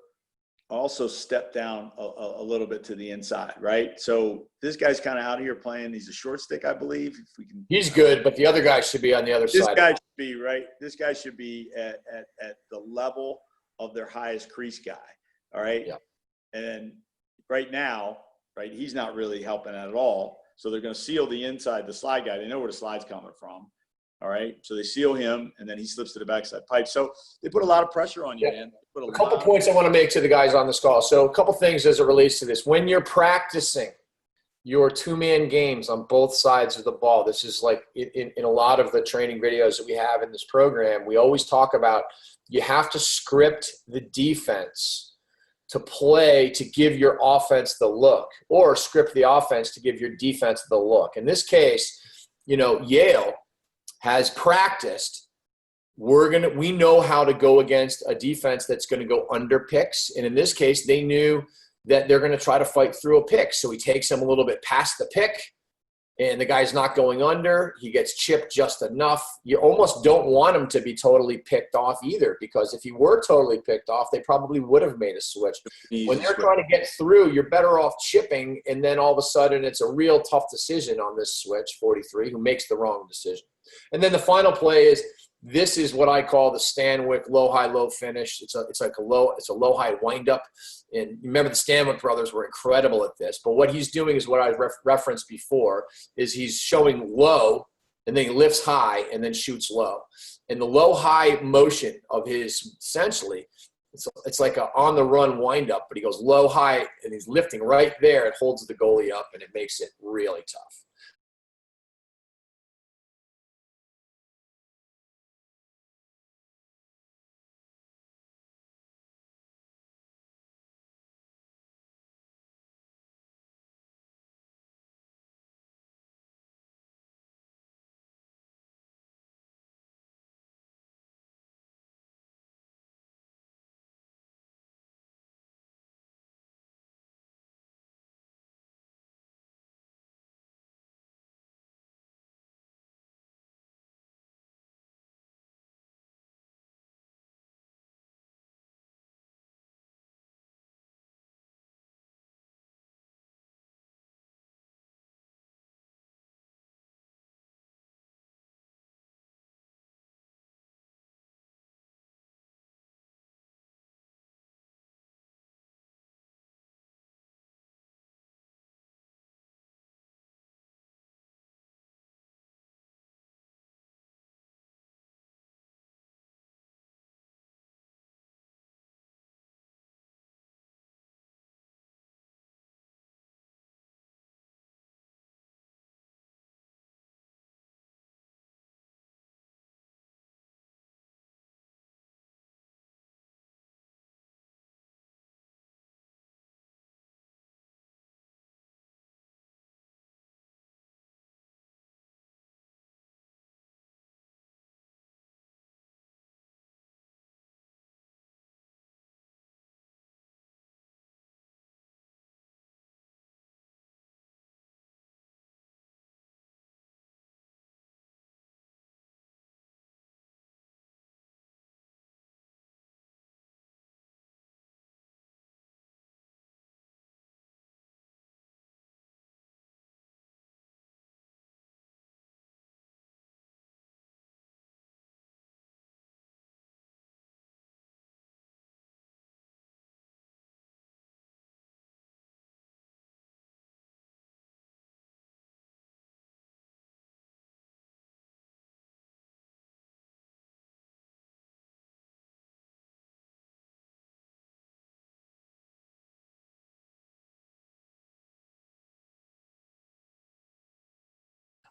also step down a little bit to the inside, right? So this guy's kind of out here playing. He's a short stick, I believe. If we can, He's good, but the other guy should be on the other this side. guy should be right. This guy should be at the level of their highest crease guy. All right. Yeah. And right now, right, he's not really helping at all. So they're going to seal the inside, the slide guy. They know where the slide's coming from. All right. So they seal him, and then he slips to the backside pipe. So they put a lot of pressure on you, man. A couple points I want to make to the guys on this call. So a couple things as it relates to this. When you're practicing your two-man games on both sides of the ball, this is like in a lot of the training videos that we have in this program, we always talk about you have to script the defense to play to give your offense the look, or script the offense to give your defense the look. In this case, you know, Yale has practiced. We know how to go against a defense that's going to go under picks. And in this case, they knew that they're going to try to fight through a pick. So he takes him a little bit past the pick, and the guy's not going under. He gets chipped just enough. You almost don't want him to be totally picked off either, because if he were totally picked off, they probably would have made a switch. When they're trying to get through, you're better off chipping, and then all of a sudden it's a real tough decision on this switch, 43, who makes the wrong decision. And then the final play is, this is what I call the Stanwyck low high low finish. It's a low high windup. And remember, the Stanwyck brothers were incredible at this. But what he's doing is what I referenced before, is he's showing low, and then he lifts high and then shoots low. And the low high motion of his, essentially, it's like a on the run windup, but he goes low high and he's lifting right there. It holds the goalie up, and it makes it really tough.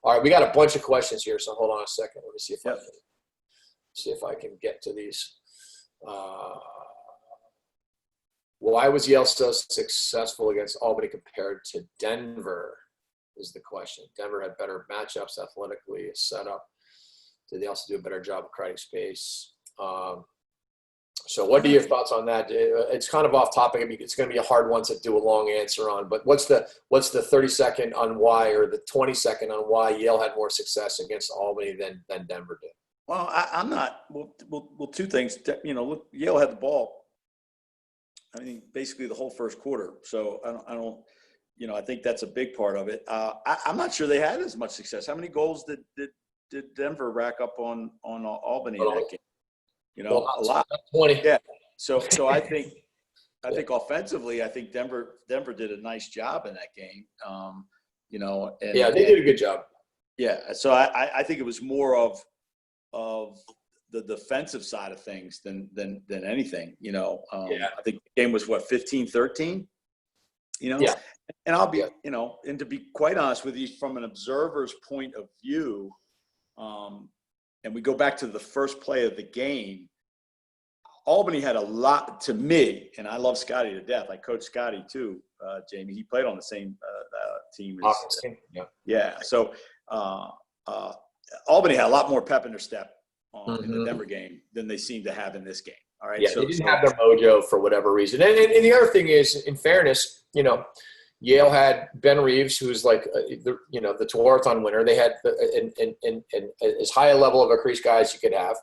All right, we got a bunch of questions here, so hold on a second. Let me see if I can get to these. Why was Yale so successful against Albany compared to Denver? Is the question. Denver had better matchups athletically, set up. Did they also do a better job of creating space? So what are your thoughts on that? It's kind of off topic. I mean, it's going to be a hard one to do a long answer on, but what's the 30-second on why, or the 20-second on why Yale had more success against Albany than Denver did? Well, I'm not. Well, two things. Look, Yale had the ball. I mean, basically the whole first quarter. So I don't. I think that's a big part of it. I'm not sure they had as much success. How many goals did Denver rack up on Albany in that game? A lot. 20. Yeah. So I think offensively, I think Denver did a nice job in that game. They did a good job. Yeah. So I think it was more of the defensive side of things than anything. I think the game was 15-13. Yeah. And I'll be, and to be quite honest with you, from an observer's point of view, and we go back to the first play of the game, Albany had a lot to me, and I love Scotty to death. I coached Scotty too, Jamie. He played on the same team. Yeah. So Albany had a lot more pep in their step in the Denver game than they seem to have in this game. All right. Yeah, they didn't have their mojo for whatever reason. And the other thing is, in fairness, Yale had Ben Reeves, who's like, the Tewaaraton winner. They had as high a level of a crease guy as you could have.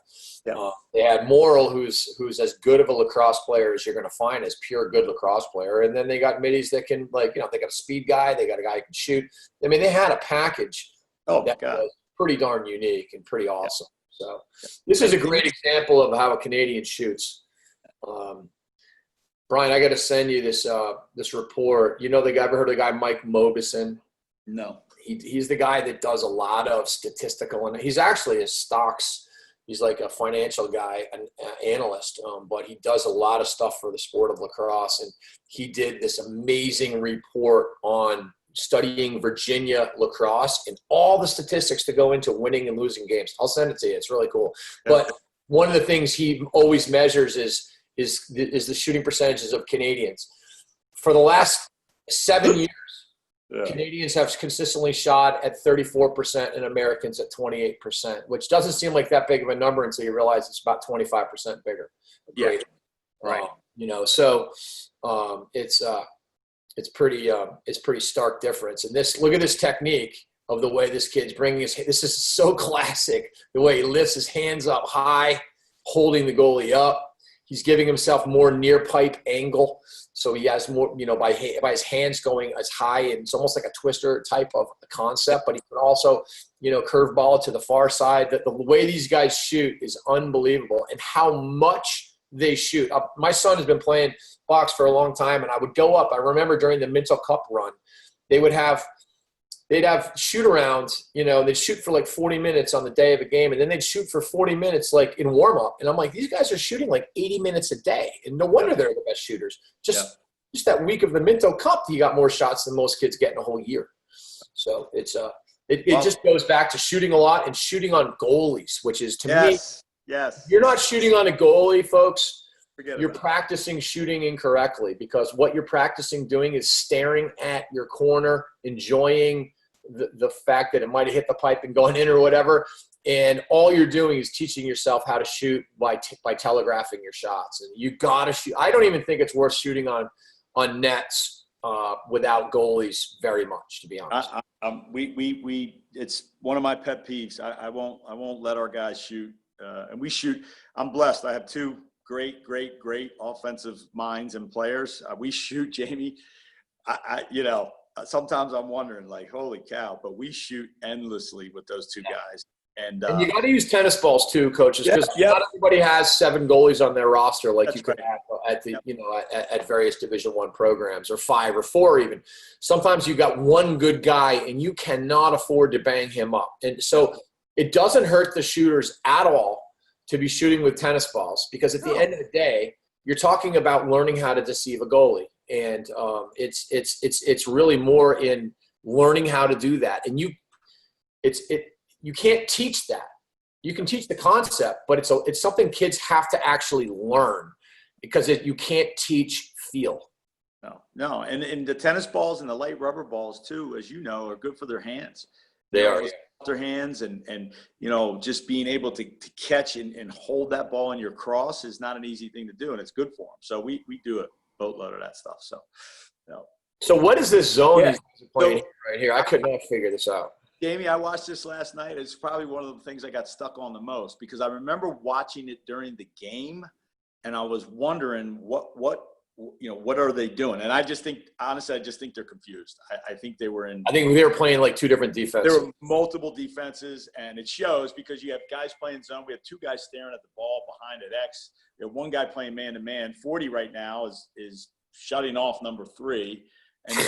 Yeah. They had Morrill, who's as good of a lacrosse player as you're going to find, as pure good lacrosse player. And then they got middies that can, they got a speed guy. They got a guy who can shoot. I mean, they had a package that was pretty darn unique and pretty awesome. Yeah. So this is a great example of how a Canadian shoots. Brian, I got to send you this report. Ever heard of the guy Mike Mobison? No. He's the guy that does a lot of statistical, and he's actually a stocks. He's like a financial guy, an analyst, but he does a lot of stuff for the sport of lacrosse. And he did this amazing report on studying Virginia lacrosse and all the statistics that go into winning and losing games. I'll send it to you. It's really cool. Yeah. But one of the things he always measures is the shooting percentages of Canadians. For the last 7 years, Canadians have consistently shot at 34% and Americans at 28%, which doesn't seem like that big of a number until you realize it's about 25% bigger. Yeah. Right. So it's pretty stark difference. And look at this technique of the way this kid's bringing this is so classic, the way he lifts his hands up high, holding the goalie up. He's giving himself more near pipe angle. So he has more, by his hands going as high, and it's almost like a twister type of concept, but he can also, curve ball to the far side. The way these guys shoot is unbelievable, and how much they shoot. My son has been playing box for a long time, and I would go up. I remember during the Minto Cup run, they'd have shoot arounds, they'd shoot for like 40 minutes on the day of a game, and then they'd shoot for 40 minutes like in warm up. And I'm like, these guys are shooting like 80 minutes a day. And no wonder they're the best shooters. Just that week of the Minto Cup, you got more shots than most kids get in a whole year. So it just goes back to shooting a lot and shooting on goalies, which is to me, if you're not shooting on a goalie, folks. You're practicing shooting incorrectly, because what you're practicing doing is staring at your corner, enjoying the fact that it might have hit the pipe and gone in or whatever. And all you're doing is teaching yourself how to shoot by telegraphing your shots. And you got to shoot. I don't even think it's worth shooting on nets without goalies very much, to be honest. It's one of my pet peeves. I won't let our guys shoot. And we shoot. I'm blessed. I have two great offensive minds and players. We shoot, Jamie. Sometimes I'm wondering, like, holy cow, but we shoot endlessly with those two guys. And you got to use tennis balls too, coaches, because not everybody has 7 goalies on their roster like you could have at the at various Division I programs, or 5 or 4 even. Sometimes you got one good guy and you cannot afford to bang him up, and so it doesn't hurt the shooters at all to be shooting with tennis balls, because at the end of the day, you're talking about learning how to deceive a goalie. And it's really more in learning how to do that. And you can't teach that. You can teach the concept, but it's something kids have to actually learn because you can't teach feel. No. And the tennis balls and the light rubber balls too, as you know, are good for their hands. They are. Their hands and just being able to catch and hold that ball in your cross is not an easy thing to do, and it's good for them. So we do a boatload of that stuff. So, So what is this zone you guys are playing right here? I could not figure this out. Jamie, I watched this last night. It's probably one of the things I got stuck on the most because I remember watching it during the game, and I was wondering what are they doing? And I just think they're confused. I think they were playing like two different defenses. There were multiple defenses, and it shows because you have guys playing zone. We have two guys staring at the ball behind at X. We have one guy playing man-to-man. 40 right now is shutting off number 3. And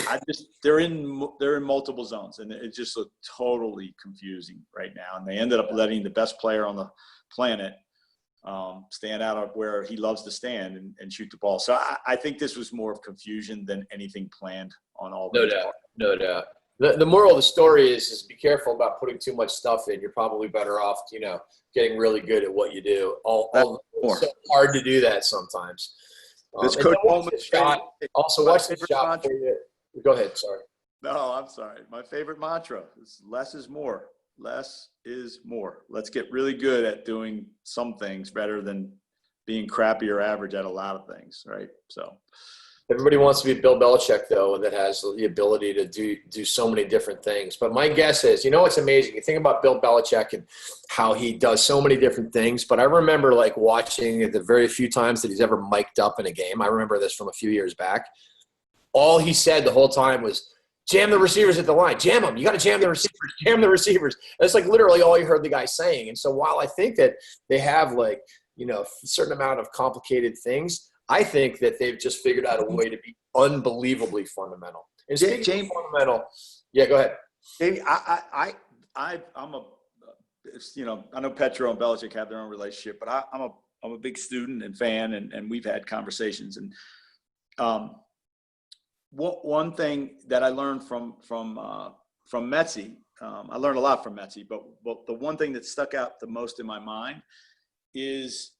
they're in multiple zones, and it just looked totally confusing right now. And they ended up letting the best player on the planet stand out of where he loves to stand and shoot the ball. So I think this was more of confusion than anything planned on all. No doubt. The moral of the story is be careful about putting too much stuff in. You're probably better off, getting really good at what you do. It's so hard to do that sometimes. This Coach Holman's shot. Also, watch the shot. Go ahead. Sorry. No, I'm sorry. My favorite mantra is less is more. Less is more. Let's get really good at doing some things better than being crappy or average at a lot of things, right? So everybody wants to be Bill Belichick, though, that has the ability to do so many different things. But my guess is, it's amazing. You think about Bill Belichick and how he does so many different things. But I remember watching the very few times that he's ever mic'd up in a game. I remember this from a few years back. All he said the whole time was, jam the receivers at the line. Jam them. You got to jam the receivers. Jam the receivers. That's literally all you heard the guy saying. And so while I think that they have a certain amount of complicated things, I think that they've just figured out a way to be unbelievably fundamental. And speaking of fundamental, go ahead. Jamie, I know Petro and Belichick have their own relationship, but I'm a big student and fan, and we've had conversations. And one thing that I learned from Metzi, I learned a lot from Metzi, but the one thing that stuck out the most in my mind is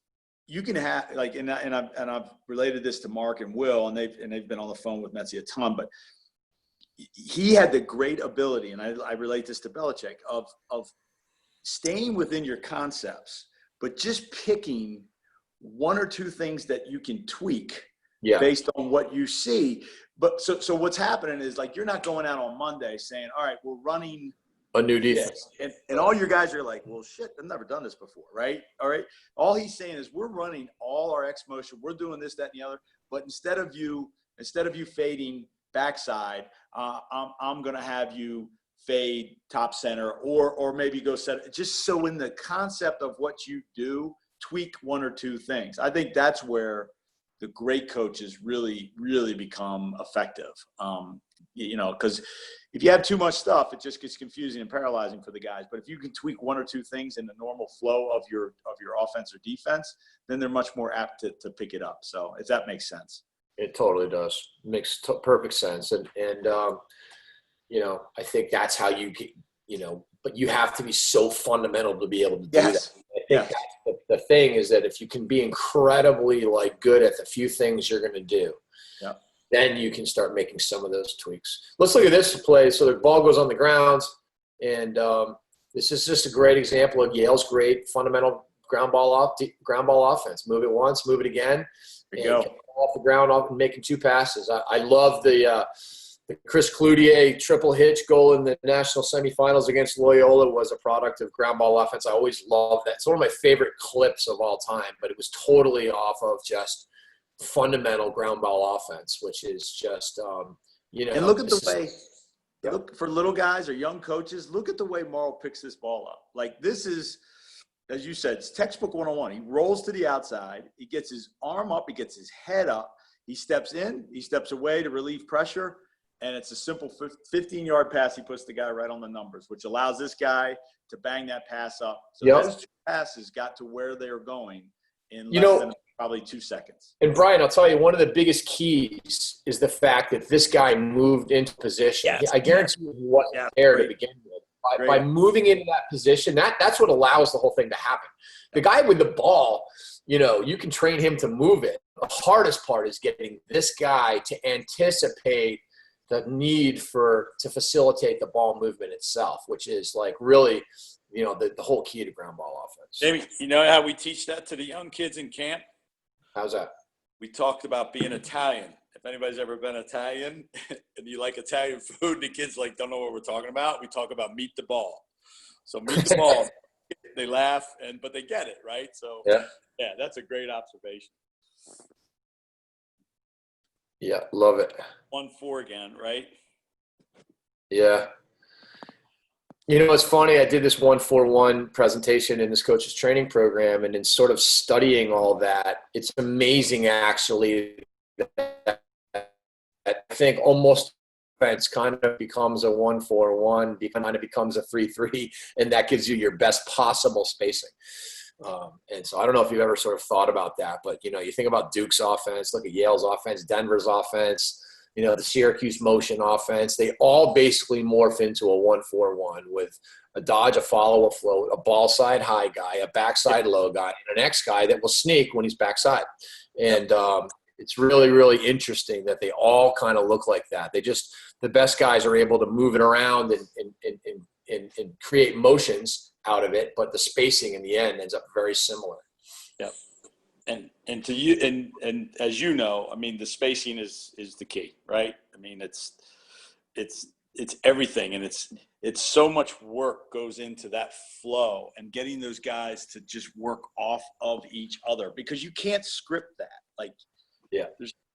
you can have and I've related this to Mark and Will, and they've been on the phone with Metzi a ton, but he had the great ability, and I relate this to Belichick, of staying within your concepts, but just picking one or two things that you can tweak based on what you see. But so what's happening is you're not going out on Monday saying, all right, we're running a new defense. And all your guys are like, well, shit, I've never done this before, right? All right. All he's saying is we're running all our X motion. We're doing this, that, and the other. But instead of you fading backside, I'm going to have you fade top center or maybe go set. Just so in the concept of what you do, tweak one or two things. I think that's where the great coaches really, really become effective. Because if you have too much stuff, it just gets confusing and paralyzing for the guys. But if you can tweak one or two things in the normal flow of your offense or defense, then they're much more apt to pick it up. So if that makes sense. It totally does. It makes perfect sense. And I think that's how you get, but you have to be so fundamental to be able to do that. I think that's the thing is that if you can be incredibly good at the few things you're going to do, then you can start making some of those tweaks. Let's look at this play. So the ball goes on the ground, and this is just a great example of Yale's great fundamental ground ball offense. Move it once, move it again. There you go. Get off the ground, off and making two passes. I love the Chris Cloutier triple hitch goal in the national semifinals against Loyola was a product of ground ball offense. I always love that. It's one of my favorite clips of all time, but it was totally off of just fundamental ground ball offense, which is just, And look at the way, look for little guys or young coaches, look at the way Morrow picks this ball up. This is, as you said, it's textbook 101. He rolls to the outside. He gets his arm up. He gets his head up. He steps in. He steps away to relieve pressure. And it's a simple 15-yard pass. He puts the guy right on the numbers, which allows this guy to bang that pass up. So those two passes got to where they're going in less than probably 2 seconds. And Brian, I'll tell you, one of the biggest keys is the fact that this guy moved into position. I guarantee you he wasn't there to begin with. by moving into that position, that's what allows the whole thing to happen. The guy with the ball, you can train him to move it. The hardest part is getting this guy to anticipate the need to facilitate the ball movement itself, which is like really, the whole key to ground ball offense. Jamie, you know how we teach that to the young kids in camp? How's that? We talked about being Italian. If anybody's ever been Italian and you like Italian food and the kids don't know what we're talking about, we talk about meet the ball. So meet the ball. They laugh, but they get it, right? So, yeah, that's a great observation. Yeah, love it. 1-4 again, right? Yeah. It's funny. I did this 1-4-1 presentation in this coach's training program, and in sort of studying all that, it's amazing actually that I think almost offense kind of becomes a 1-4-1, kind of becomes a 3-3, and that gives you your best possible spacing. And so I don't know if you've ever sort of thought about that, but, you think about Duke's offense, look at Yale's offense, Denver's offense, the Syracuse motion offense. They all basically morph into a 1-4-1 with a dodge, a follow, a float, a ball side high guy, a backside low guy, and an X guy that will sneak when he's backside. And it's really, really interesting that they all kind of look like that. The best guys are able to move it around and create motions out of it, but the spacing in the end ends up very similar. Yep. And to you, and as you know, I mean, the spacing is the key, right? I mean, it's everything, and it's so much work goes into that flow and getting those guys to just work off of each other, because you can't script that.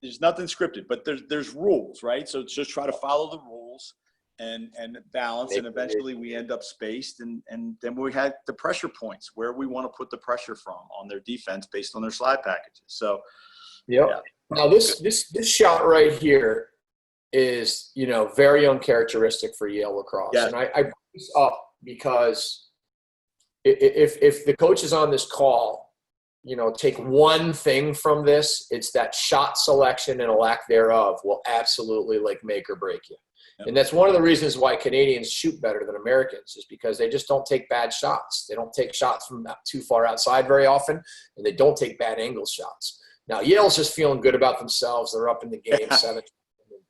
There's nothing scripted, but there's rules, right? So just try to follow the rules and balance, and eventually we end up spaced, and then we had the pressure points where we want to put the pressure from on their defense based on their slide packages. So yeah. Now this shot right here is very uncharacteristic for Yale lacrosse. Yeah. And I bring this up because if the coach is on this call, take one thing from this, it's that shot selection and a lack thereof will absolutely make or break you. Yep. And that's one of the reasons why Canadians shoot better than Americans, is because they just don't take bad shots. They don't take shots from too far outside very often, and they don't take bad angle shots. Now, Yale's just feeling good about themselves. They're up in the game 7.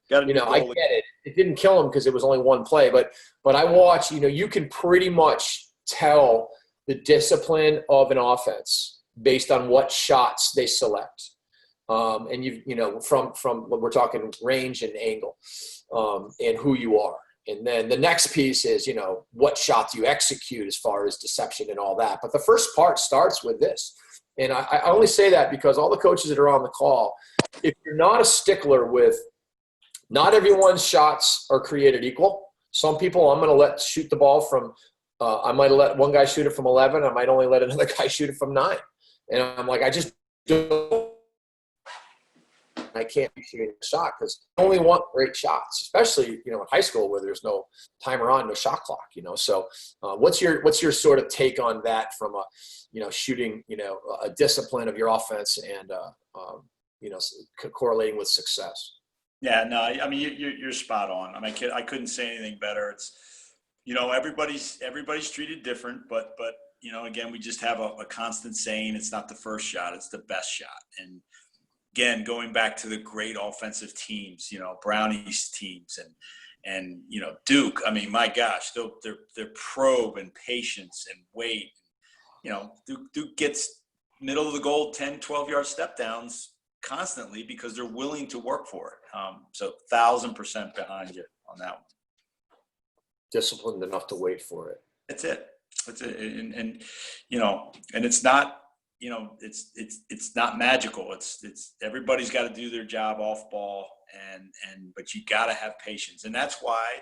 I get it. It didn't kill them because it was only one play, but I watch, you can pretty much tell the discipline of an offense based on what shots they select. And from we're talking range and angle, and who you are. And then the next piece is, what shots you execute as far as deception and all that. But the first part starts with this. And I only say that because all the coaches that are on the call, if you're not a stickler with, not everyone's shots are created equal. Some people I'm going to let shoot the ball from, I might let one guy shoot it from 11. I might only let another guy shoot it from 9. And I'm like, I just don't. I can't be shooting a shot because I only want great shots, especially, in high school where there's no timer on, no shot clock, So what's your sort of take on that from a, shooting, a discipline of your offense and, correlating with success? Yeah, no, I mean, you're spot on. I mean, I couldn't say anything better. It's, everybody's treated different, but again, we just have a constant saying, it's not the first shot, it's the best shot. And again, going back to the great offensive teams, Brownie's teams and Duke. I mean, my gosh, their probe and patience and weight. Duke gets middle of the goal 10, 12-yard step downs constantly because they're willing to work for it. So 1,000% behind you on that one. Disciplined enough to wait for it. That's it. And it's not. It's not magical. It's everybody's got to do their job off ball, but you got to have patience, and that's why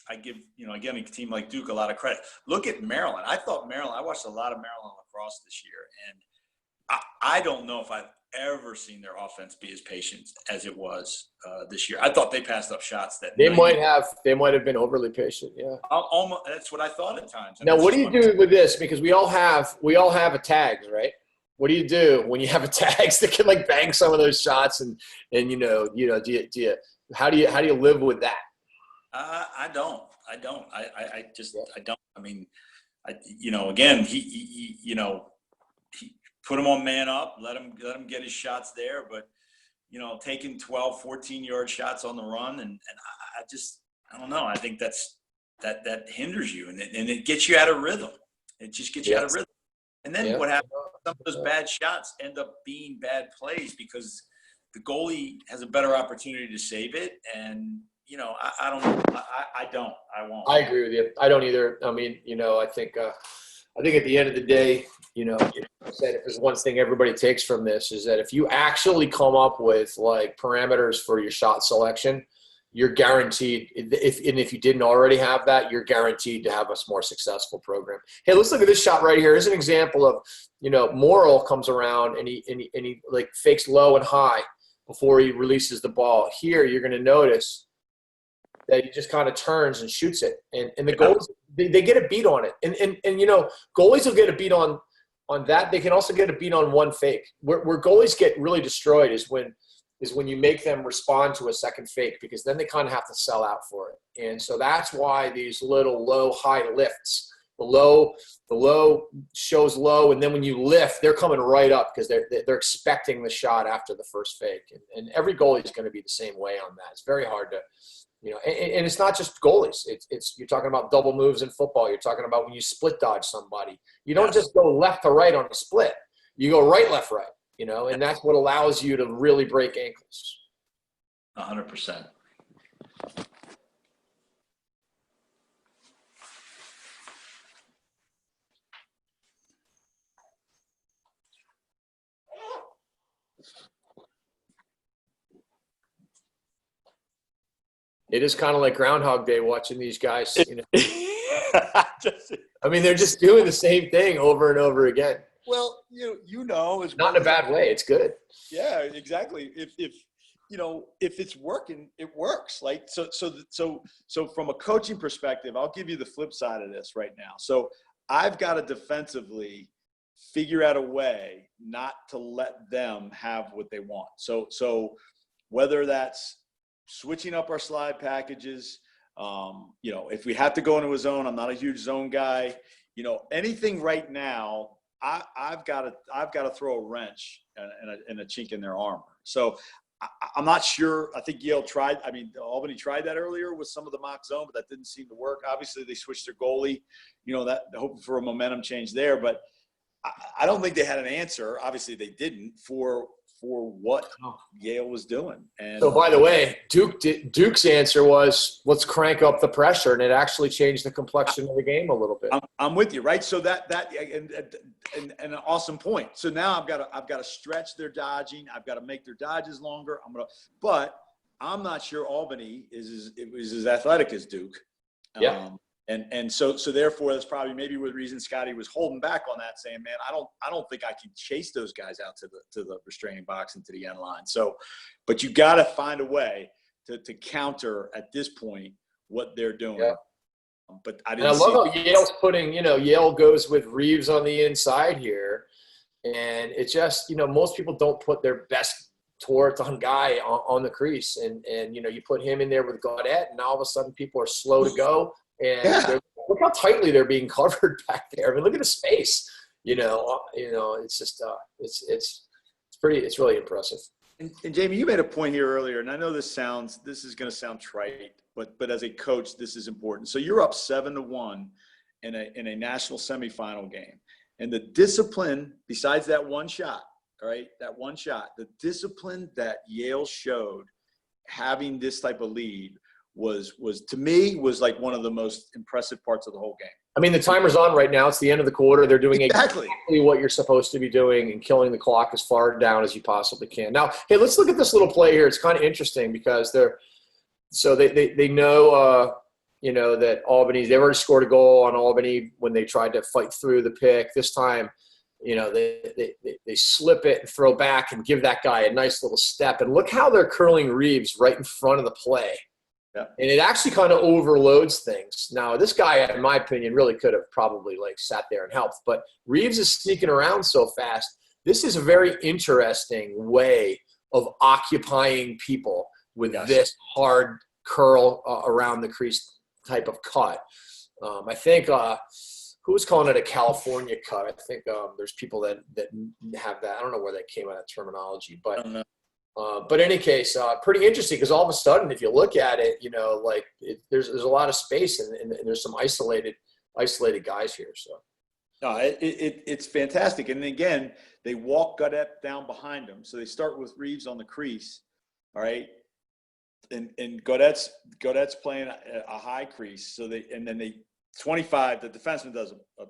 I give again a team like Duke a lot of credit. Look at Maryland. I watched a lot of Maryland lacrosse this year, and I don't know if I've ever seen their offense be as patient as it was this year. I thought they passed up shots that they might have been overly patient. Yeah, almost. That's what I thought at times. Now, what do you do with this? Because we all have a tags, right? What do you do when you have a tags that can bang some of those shots and how do you live with that? I don't. I just, Yeah. I don't. I mean, again, he put him on man up, let him get his shots there. But, taking 12, 14-yard shots on the run. And I don't know. I think that hinders you and it gets you out of rhythm. It just gets you out of rhythm. And then what happens? Some of those bad shots end up being bad plays because the goalie has a better opportunity to save it. And, I don't. I won't. I agree with you. I don't either. I mean, I think at the end of the day, I said if there's one thing everybody takes from this is that if you actually come up with like parameters for your shot selection, you're guaranteed. If you didn't already have that, you're guaranteed to have a more successful program. Hey, let's look at this shot right here. Here's an example of, Morrill comes around and he like fakes low and high before he releases the ball. Here, you're going to notice that he just kind of turns and shoots it. And the goalies, they get a beat on it. And goalies will get a beat on that. They can also get a beat on one fake. Where goalies get really destroyed is when you make them respond to a second fake, because then they kind of have to sell out for it. And so that's why these little low-high lifts, the low shows low, and then when you lift, they're coming right up because they're expecting the shot after the first fake. And every goalie is going to be the same way on that. It's very hard to – and it's not just goalies. It's you're talking about double moves in football. You're talking about when you split dodge somebody. You don't just go left to right on a split. You go right, left, right. And that's what allows you to really break ankles. 100%. It is kind of like Groundhog Day watching these guys. I mean, they're just doing the same thing over and over again. Well, it's not in a bad way. It's good. Yeah, exactly. If it's working, it works. Like so from a coaching perspective, I'll give you the flip side of this right now. So I've got to defensively figure out a way not to let them have what they want. So whether that's switching up our slide packages, if we have to go into a zone, I'm not a huge zone guy. Anything right now, I've got to throw a wrench and a chink in their armor. So I'm not sure. I think Yale tried. I mean, Albany tried that earlier with some of the mock zone, but that didn't seem to work. Obviously, they switched their goalie. That hoping for a momentum change there, but I don't think they had an answer. Obviously, they didn't for what Yale was doing. And so, by the way, Duke's answer was let's crank up the pressure, and it actually changed the complexion of the game a little bit. I'm with you, right? So that and an awesome point. So now I've got to stretch their dodging. I've got to make their dodges longer. But I'm not sure Albany is as athletic as Duke. Yeah. And so therefore that's probably maybe the reason Scotty was holding back on that, saying, man, I don't think I can chase those guys out to the restraining box and to the end line. So, but you got to find a way to counter at this point what they're doing. Yeah. But I love how Yale's putting, Yale goes with Reeves on the inside here, and it's just, most people don't put their best Toraton guy on the crease, and you put him in there with Gaudette, and all of a sudden people are slow to go. And look how tightly they're being covered back there. I mean, look at the space. It's just it's really impressive. And Jamie, you made a point here earlier, and I know this is going to sound trite, but as a coach, this is important. So you're up 7-1 in a national semifinal game, and the discipline, besides that one shot, all right, the discipline that Yale showed, having this type of lead, was to me like one of the most impressive parts of the whole game. I mean, the timer's on right now. It's the end of the quarter. They're doing exactly what you're supposed to be doing and killing the clock as far down as you possibly can. Now, hey, let's look at this little play here. It's kind of interesting because they know that Albany's, they've already scored a goal on Albany when they tried to fight through the pick. This time, they slip it and throw back and give that guy a nice little step. And look how they're curling Reeves right in front of the play. Yeah. And it actually kind of overloads things. Now, this guy, in my opinion, really could have probably sat there and helped. But Reeves is sneaking around so fast. This is a very interesting way of occupying people with this hard curl around the crease type of cut. I think who's calling it a California cut? I think there's people that have that. I don't know where that came out of terminology, but in any case, pretty interesting because all of a sudden, if you look at it, like there's a lot of space and there's some isolated guys here. So. No, it's fantastic. And again, they walk Godet down behind them. So they start with Reeves on the crease, all right? And Godet's playing a high crease. So then 25, the defenseman does a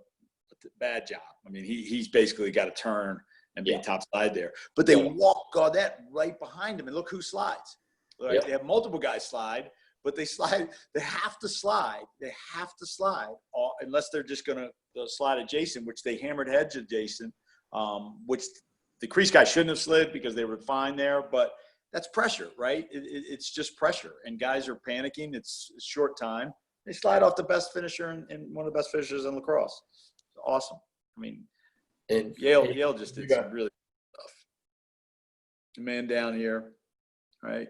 bad job. I mean, he's basically got to turn and be topside there. But they walk Godet right behind him, and look who slides. Right? They have multiple guys slide, but they slide. They have to slide. Unless they're just going to slide adjacent, which they hammered heads adjacent, which the crease guy shouldn't have slid because they were fine there. But that's pressure, right? It's just pressure, and guys are panicking. It's short time. They slide off the best finisher and one of the best finishers in lacrosse. It's awesome. I mean, and Yale just did some really stuff. Man down here, right?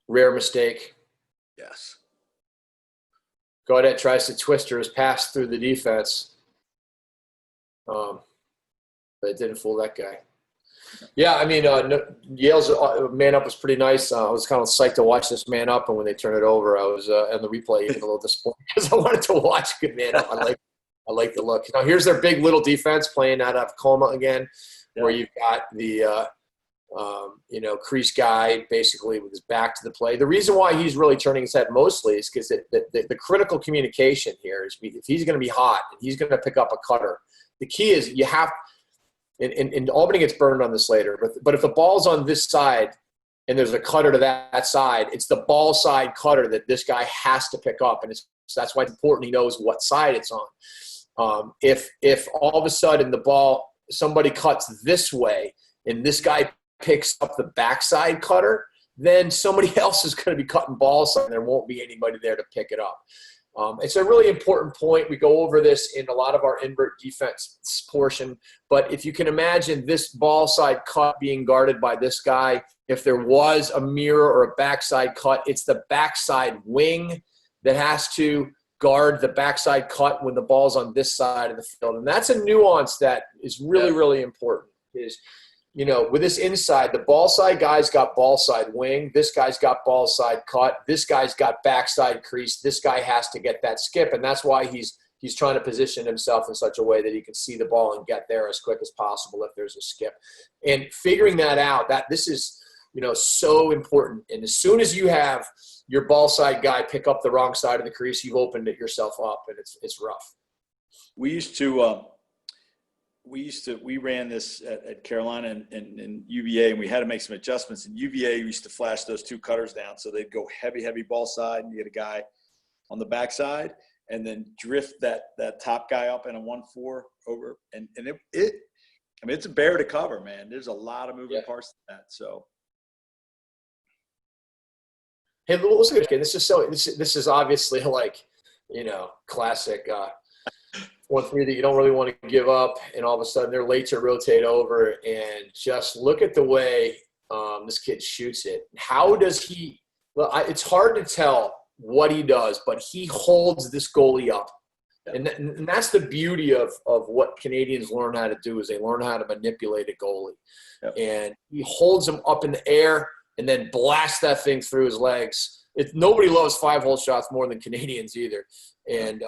Rare mistake. Yes. Godet tries to twist his pass through the defense. But it didn't fool that guy. Yeah, I mean, Yale's man up was pretty nice. I was kind of psyched to watch this man up, and when they turned it over, I was on the replay even a little disappointed because I wanted to watch good man up. I like the look. Now here's their big little defense playing out of Coma again, where you've got the crease guy basically with his back to the play. The reason why he's really turning his head mostly is because the critical communication here is if he's going to be hot and he's going to pick up a cutter, the key is you have – and Albany gets burned on this later, but if the ball's on this side and there's a cutter to that side, it's the ball side cutter that this guy has to pick up, and that's why it's important he knows what side it's on. If all of a sudden somebody cuts this way and this guy picks up the backside cutter, then somebody else is going to be cutting ball side and there won't be anybody there to pick it up. It's a really important point. We go over this in a lot of our invert defense portion, but if you can imagine this ball side cut being guarded by this guy, if there was a mirror or a backside cut, it's the backside wing that has to guard the backside cut when the ball's on this side of the field. And that's a nuance that is really, really important is, with this inside, the ball side guy's got ball side wing. This guy's got ball side cut. This guy's got backside crease. This guy has to get that skip, and that's why he's trying to position himself in such a way that he can see the ball and get there as quick as possible if there's a skip. And figuring that out, that this is, so important. And as soon as you have your ball side guy pick up the wrong side of the crease, you've opened it yourself up, and it's rough. We ran this at Carolina and UVA, and we had to make some adjustments. And UVA used to flash those two cutters down, so they'd go heavy ball side, and you get a guy on the backside, and then drift that top guy up in a 1-4 over. And it's a bear to cover, man. There's a lot of moving parts to that. So, hey, listen, this is obviously like, classic. 1-3 that you don't really want to give up, and all of a sudden they're late to rotate over, and just look at the way this kid shoots it. How does he – well, it's hard to tell what he does, but he holds this goalie up. And that's the beauty of what Canadians learn how to do is they learn how to manipulate a goalie. Yep. And he holds him up in the air and then blasts that thing through his legs. Nobody loves 5-hole shots more than Canadians either. And,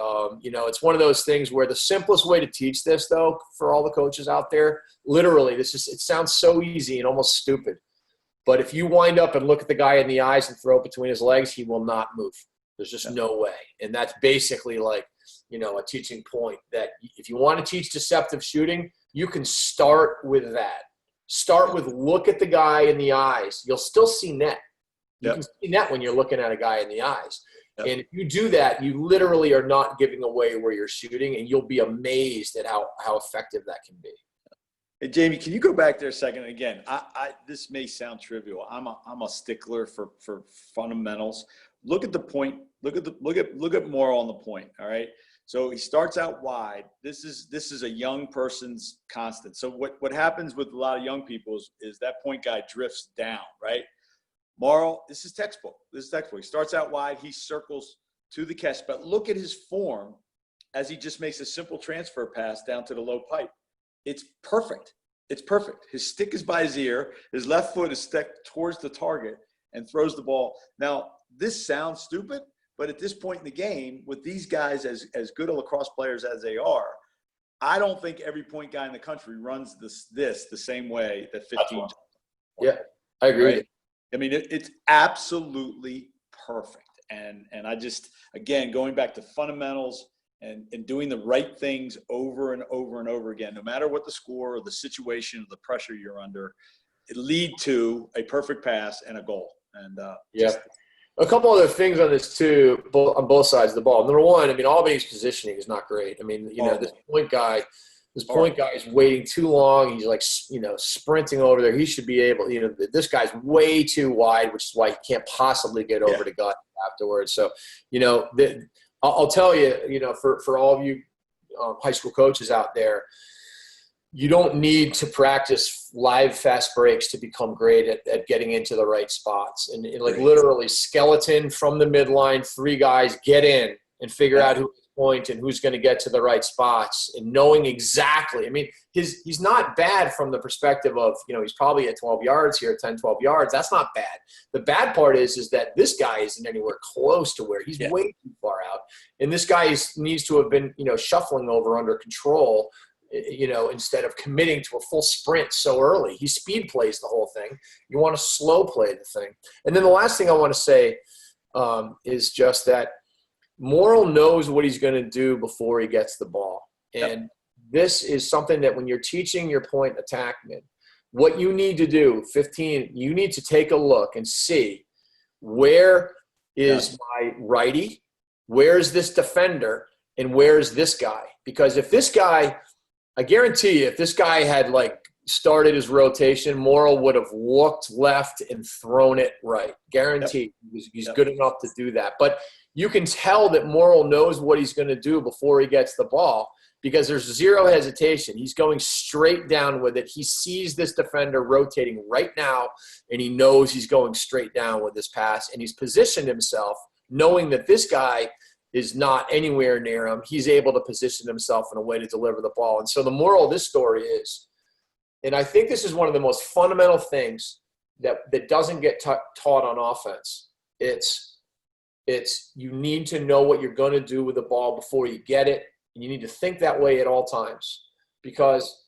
it's one of those things where the simplest way to teach this, though, for all the coaches out there, literally, it sounds so easy and almost stupid. But if you wind up and look at the guy in the eyes and throw it between his legs, he will not move. There's just no way. And that's basically like, a teaching point that if you want to teach deceptive shooting, you can start with that. Start with look at the guy in the eyes. You'll still see net. You can see net when you're looking at a guy in the eyes. Yep. And if you do that, you literally are not giving away where you're shooting, and you'll be amazed at how effective that can be. Hey, Jamie, can you go back there a second? Again, this may sound trivial. I'm a stickler for fundamentals. Look at the point. Look at more on the point. All right. So he starts out wide. This is a young person's constant. So what happens with a lot of young people is that point guy drifts down, right? Morrow, this is textbook. He starts out wide. He circles to the catch. But look at his form as he just makes a simple transfer pass down to the low pipe. It's perfect. It's perfect. His stick is by his ear. His left foot is stuck towards the target and throws the ball. Now, this sounds stupid, but at this point in the game, with these guys as good a lacrosse players as they are, I don't think every point guy in the country runs this the same way that 15. Yeah, I agree. Right? I mean, it's absolutely perfect. And I just, again, going back to fundamentals and doing the right things over and over and over again, no matter what the score or the situation or the pressure you're under, it lead to a perfect pass and a goal. And a couple other things on this too, on both sides of the ball. Number one, I mean, Albany's positioning is not great. I mean, this point guy is waiting too long. He's like, sprinting over there. He should be able, this guy's way too wide, which is why he can't possibly get over to God afterwards. So, I'll tell you, for all of you high school coaches out there, you don't need to practice live fast breaks to become great at getting into the right spots. And like literally skeleton from the midline, 3 guys get in and figure out who's point and who's going to get to the right spots and knowing exactly. I mean, he's not bad from the perspective of, he's probably at 12 yards here, 10, 12 yards. That's not bad. The bad part is that this guy isn't anywhere close to where he's way too far out. And this guy needs to have been, shuffling over under control, instead of committing to a full sprint so early. He speed plays the whole thing. You want to slow play the thing. And then the last thing I want to say is just that Morrill knows what he's going to do before he gets the ball. And this is something that when you're teaching your point attackmen, what you need to do, 15, you need to take a look and see where is my righty, where's this defender, and where's this guy? Because if this guy – I guarantee you, if this guy had started his rotation, Morrill would have looked left and thrown it right. Guaranteed. He's good enough to do that. But you can tell that Morrill knows what he's going to do before he gets the ball because there's zero hesitation. He's going straight down with it. He sees this defender rotating right now, and he knows he's going straight down with this pass, and he's positioned himself knowing that this guy – is not anywhere near him. He's able to position himself in a way to deliver the ball. And so the moral of this story is, and I think this is one of the most fundamental things that doesn't get taught on offense. It's you need to know what you're going to do with the ball before you get it. And you need to think that way at all times because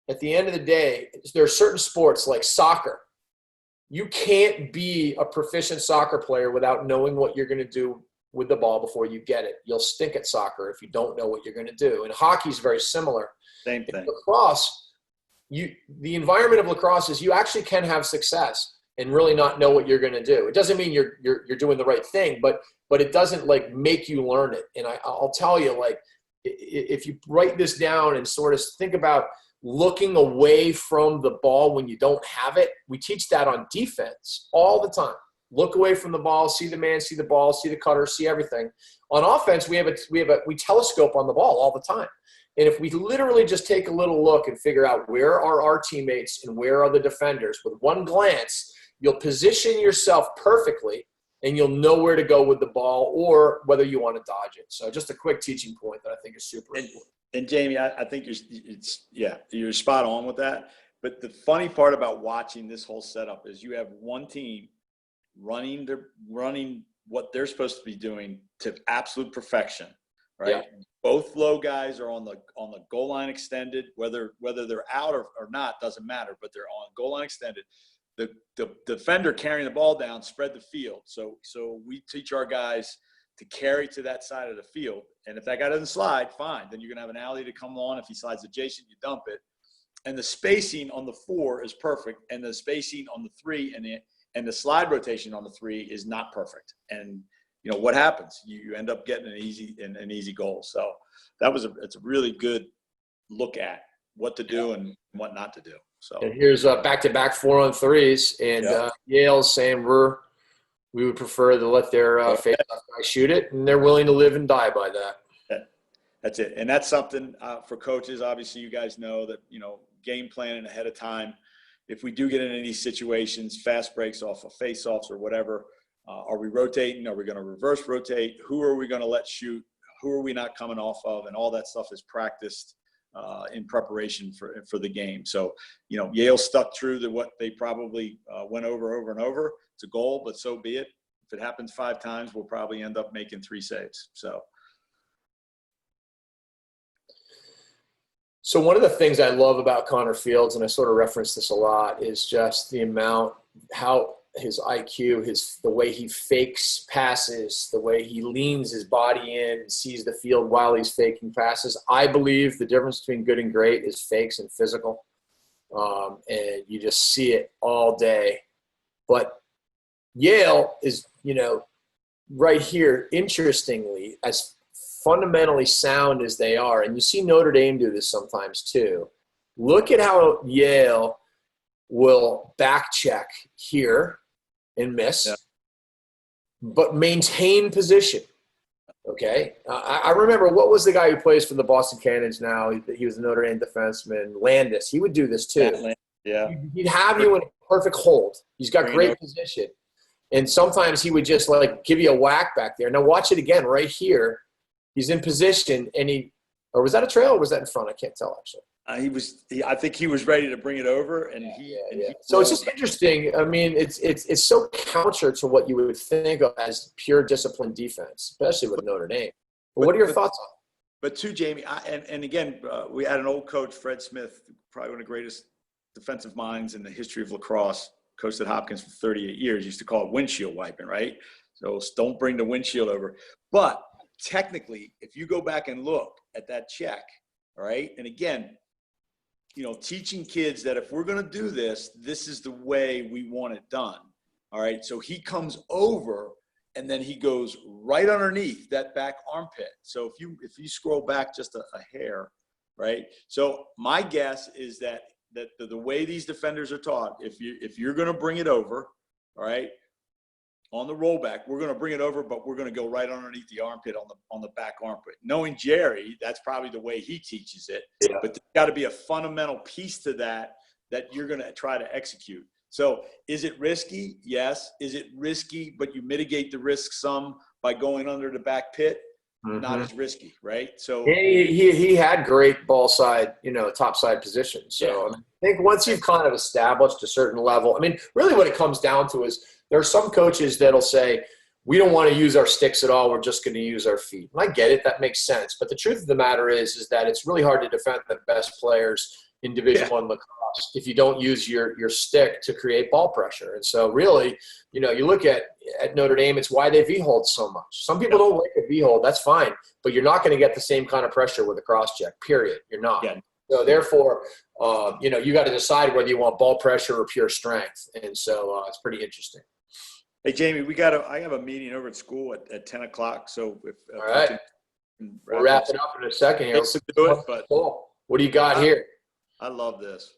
at the end of the day, there are certain sports like soccer. You can't be a proficient soccer player without knowing what you're going to do with the ball before you get it. You'll stink at soccer if you don't know what you're going to do. And hockey is very similar. Same thing. In lacrosse, the environment of lacrosse is you actually can have success and really not know what you're going to do. It doesn't mean you're doing the right thing, but it doesn't make you learn it. And I'll tell you, if you write this down and sort of think about looking away from the ball when you don't have it, we teach that on defense all the time. Look away from the ball, see the man, see the ball, see the cutter, see everything. On offense, we telescope on the ball all the time. And if we literally just take a little look and figure out where are our teammates and where are the defenders, with one glance, you'll position yourself perfectly and you'll know where to go with the ball or whether you want to dodge it. So just a quick teaching point that I think is super important. And Jamie, I think you're spot on with that. But the funny part about watching this whole setup is you have one team running what they're supposed to be doing to absolute perfection, right? Yeah. Both low guys are on the goal line extended, whether they're out or not doesn't matter, but they're on goal line extended. The defender carrying the ball down spread the field. So we teach our guys to carry to that side of the field, and if that guy doesn't slide, fine. Then you're gonna have an alley to come on. If he slides adjacent, you dump it. And the spacing on the 4 is perfect, and the spacing on the 3 and the slide rotation on the 3 is not perfect. And what happens? You end up getting an easy goal. So it's a really good look at what to do and what not to do. So and here's back-to-back 4-on-3s, and Yale's saying we would prefer to let their face-off guy shoot it, and they're willing to live and die by that. That's it, and that's something for coaches. Obviously, you guys know that game planning ahead of time if we do get in any of these situations, fast breaks off of face-offs or whatever, are we rotating? Are we going to reverse rotate? Who are we going to let shoot? Who are we not coming off of? And all that stuff is practiced in preparation for the game. So, Yale stuck true to what they probably went over and over. It's a goal, but so be it. If it happens 5 times, we'll probably end up making 3 saves. So one of the things I love about Connor Fields, and I sort of reference this a lot, is just the amount, how his IQ, the way he fakes passes, the way he leans his body in and sees the field while he's faking passes. I believe the difference between good and great is fakes and physical. And you just see it all day. But Yale is, right here, interestingly, as fundamentally sound as they are, and you see Notre Dame do this sometimes too. Look at how Yale will back check here and miss, but maintain position. Okay. I remember, what was the guy who plays for the Boston Cannons now? He was a Notre Dame defenseman, Landis. He would do this too. Yeah. He'd have you in a perfect hold. He's got great position. And sometimes he would just give you a whack back there. Now watch it again right here. He's in position, and or was that a trail or was that in front? I can't tell actually. I think he was ready to bring it over, and So it's just interesting. I mean, it's so counter to what you would think of as pure disciplined defense, especially with Notre Dame. But what are your thoughts on it? But too, Jamie, and again, we had an old coach, Fred Smith, probably one of the greatest defensive minds in the history of lacrosse, coached at Hopkins for 38 years, used to call it windshield wiping, right? So don't bring the windshield over. But technically, if you go back and look at that check, all right, and again, teaching kids that if we're going to do this, this is the way we want it done, all right? So he comes over, and then he goes right underneath that back armpit. So if you scroll back just a hair, right? So my guess is that the way these defenders are taught, if you're going to bring it over, all right, on the rollback, we're going to bring it over, but we're going to go right underneath the armpit on the back armpit. Knowing Jerry, that's probably the way he teaches it. Yeah. But there's got to be a fundamental piece to that you're going to try to execute. So is it risky? Yes. Is it risky, but you mitigate the risk some by going under the back pit? Mm-hmm. Not as risky, right? So he had great ball side, top side position. So yeah. I think once you've kind of established a certain level, I mean, really what it comes down to is there are some coaches that'll say, we don't want to use our sticks at all. We're just going to use our feet. And I get it. That makes sense. But the truth of the matter is that it's really hard to defend the best players in Division I lacrosse if you don't use your stick to create ball pressure. And so really, you look at Notre Dame, it's why they V-hold so much. Some people don't like a V-hold. That's fine. But you're not going to get the same kind of pressure with a cross-check, period. You're not. Yeah. So therefore, you got to decide whether you want ball pressure or pure strength. And so it's pretty interesting. Hey, Jamie, I have a meeting over at school at 10 o'clock. So all right. We'll wrap it up in a second here. Let's do it. But cool. What do you got here? I love this.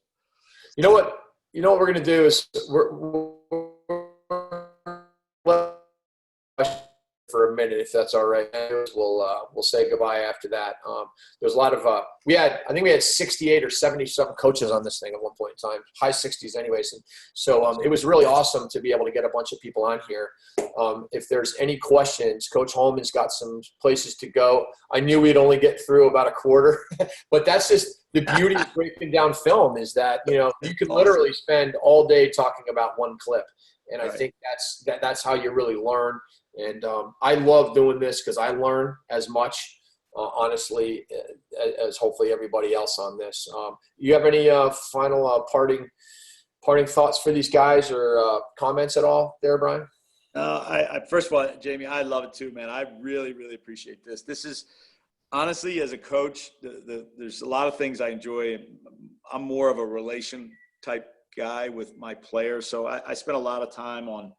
You know what we're going to do is for a minute, if that's all right. We'll say goodbye after that. There's a lot of I think we had 68 or 70 something coaches on this thing at one point in time, high 60s anyways. And so it was really awesome to be able to get a bunch of people on here. If there's any questions, Coach Holman's got some places to go. I knew we'd only get through about a quarter, but that's just the beauty of breaking down film is that, you can literally spend all day talking about one clip. And I think that's how you really learn. And I love doing this because I learn as much, honestly, as hopefully everybody else on this. You have any final parting thoughts for these guys or comments at all there, Brian? First of all, Jamie, I love it too, man. I really, really appreciate this. This is honestly, as a coach, there's a lot of things I enjoy. I'm more of a relation type guy with my players, so I spend a lot of time on,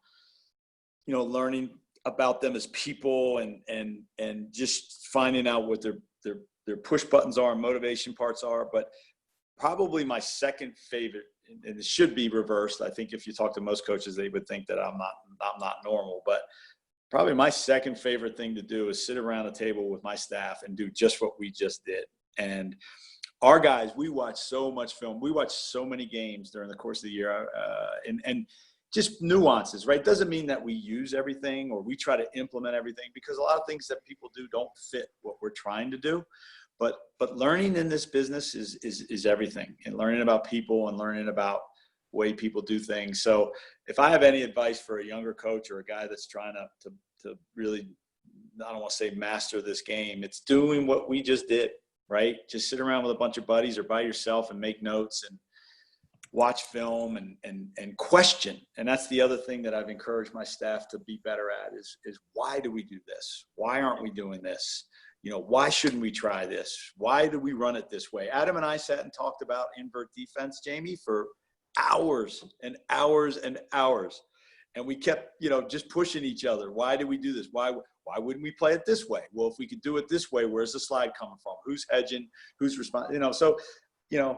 learning about them as people and just finding out what their push buttons are and motivation parts are. But probably my second favorite, and it should be reversed. I think if you talk to most coaches, they would think that I'm not normal, but probably my second favorite thing to do is sit around a table with my staff and do just what we just did. And our guys, we watch so much film. We watch so many games during the course of the year, and just nuances, right? Doesn't mean that we use everything or we try to implement everything, because a lot of things that people do don't fit what we're trying to do. But learning in this business is everything, and learning about people and learning about the way people do things. So if I have any advice for a younger coach or a guy that's trying to really, I don't want to say master this game, it's doing what we just did, right? Just sit around with a bunch of buddies or by yourself and make notes and watch film and question. And that's the other thing that I've encouraged my staff to be better at is why do we do this? Why aren't we doing this? Why shouldn't we try this? Why do we run it this way? Adam and I sat and talked about invert defense, Jamie, for hours and hours and hours. And we kept, just pushing each other. Why do we do this? Why wouldn't we play it this way? Well, if we could do it this way, where's the slide coming from? Who's hedging? Who's responding? So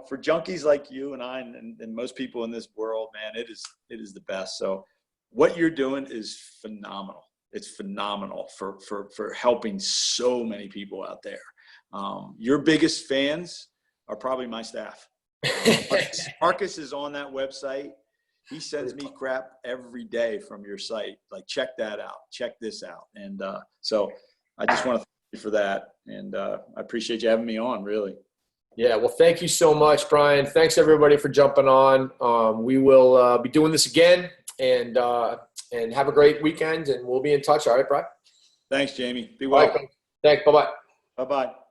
for junkies like you and I and most people in this world, man, it is the best. So what you're doing is phenomenal. It's phenomenal for helping so many people out there. Your biggest fans are probably my staff. Marcus is on that website. He sends me crap every day from your site. Like, check that out. Check this out. And so I just want to thank you for that. And I appreciate you having me on, really. Yeah, well, thank you so much, Brian. Thanks, everybody, for jumping on. We will be doing this again, and have a great weekend, and we'll be in touch. All right, Brian? Thanks, Jamie. Be well. All right, thanks. Bye-bye. Bye-bye.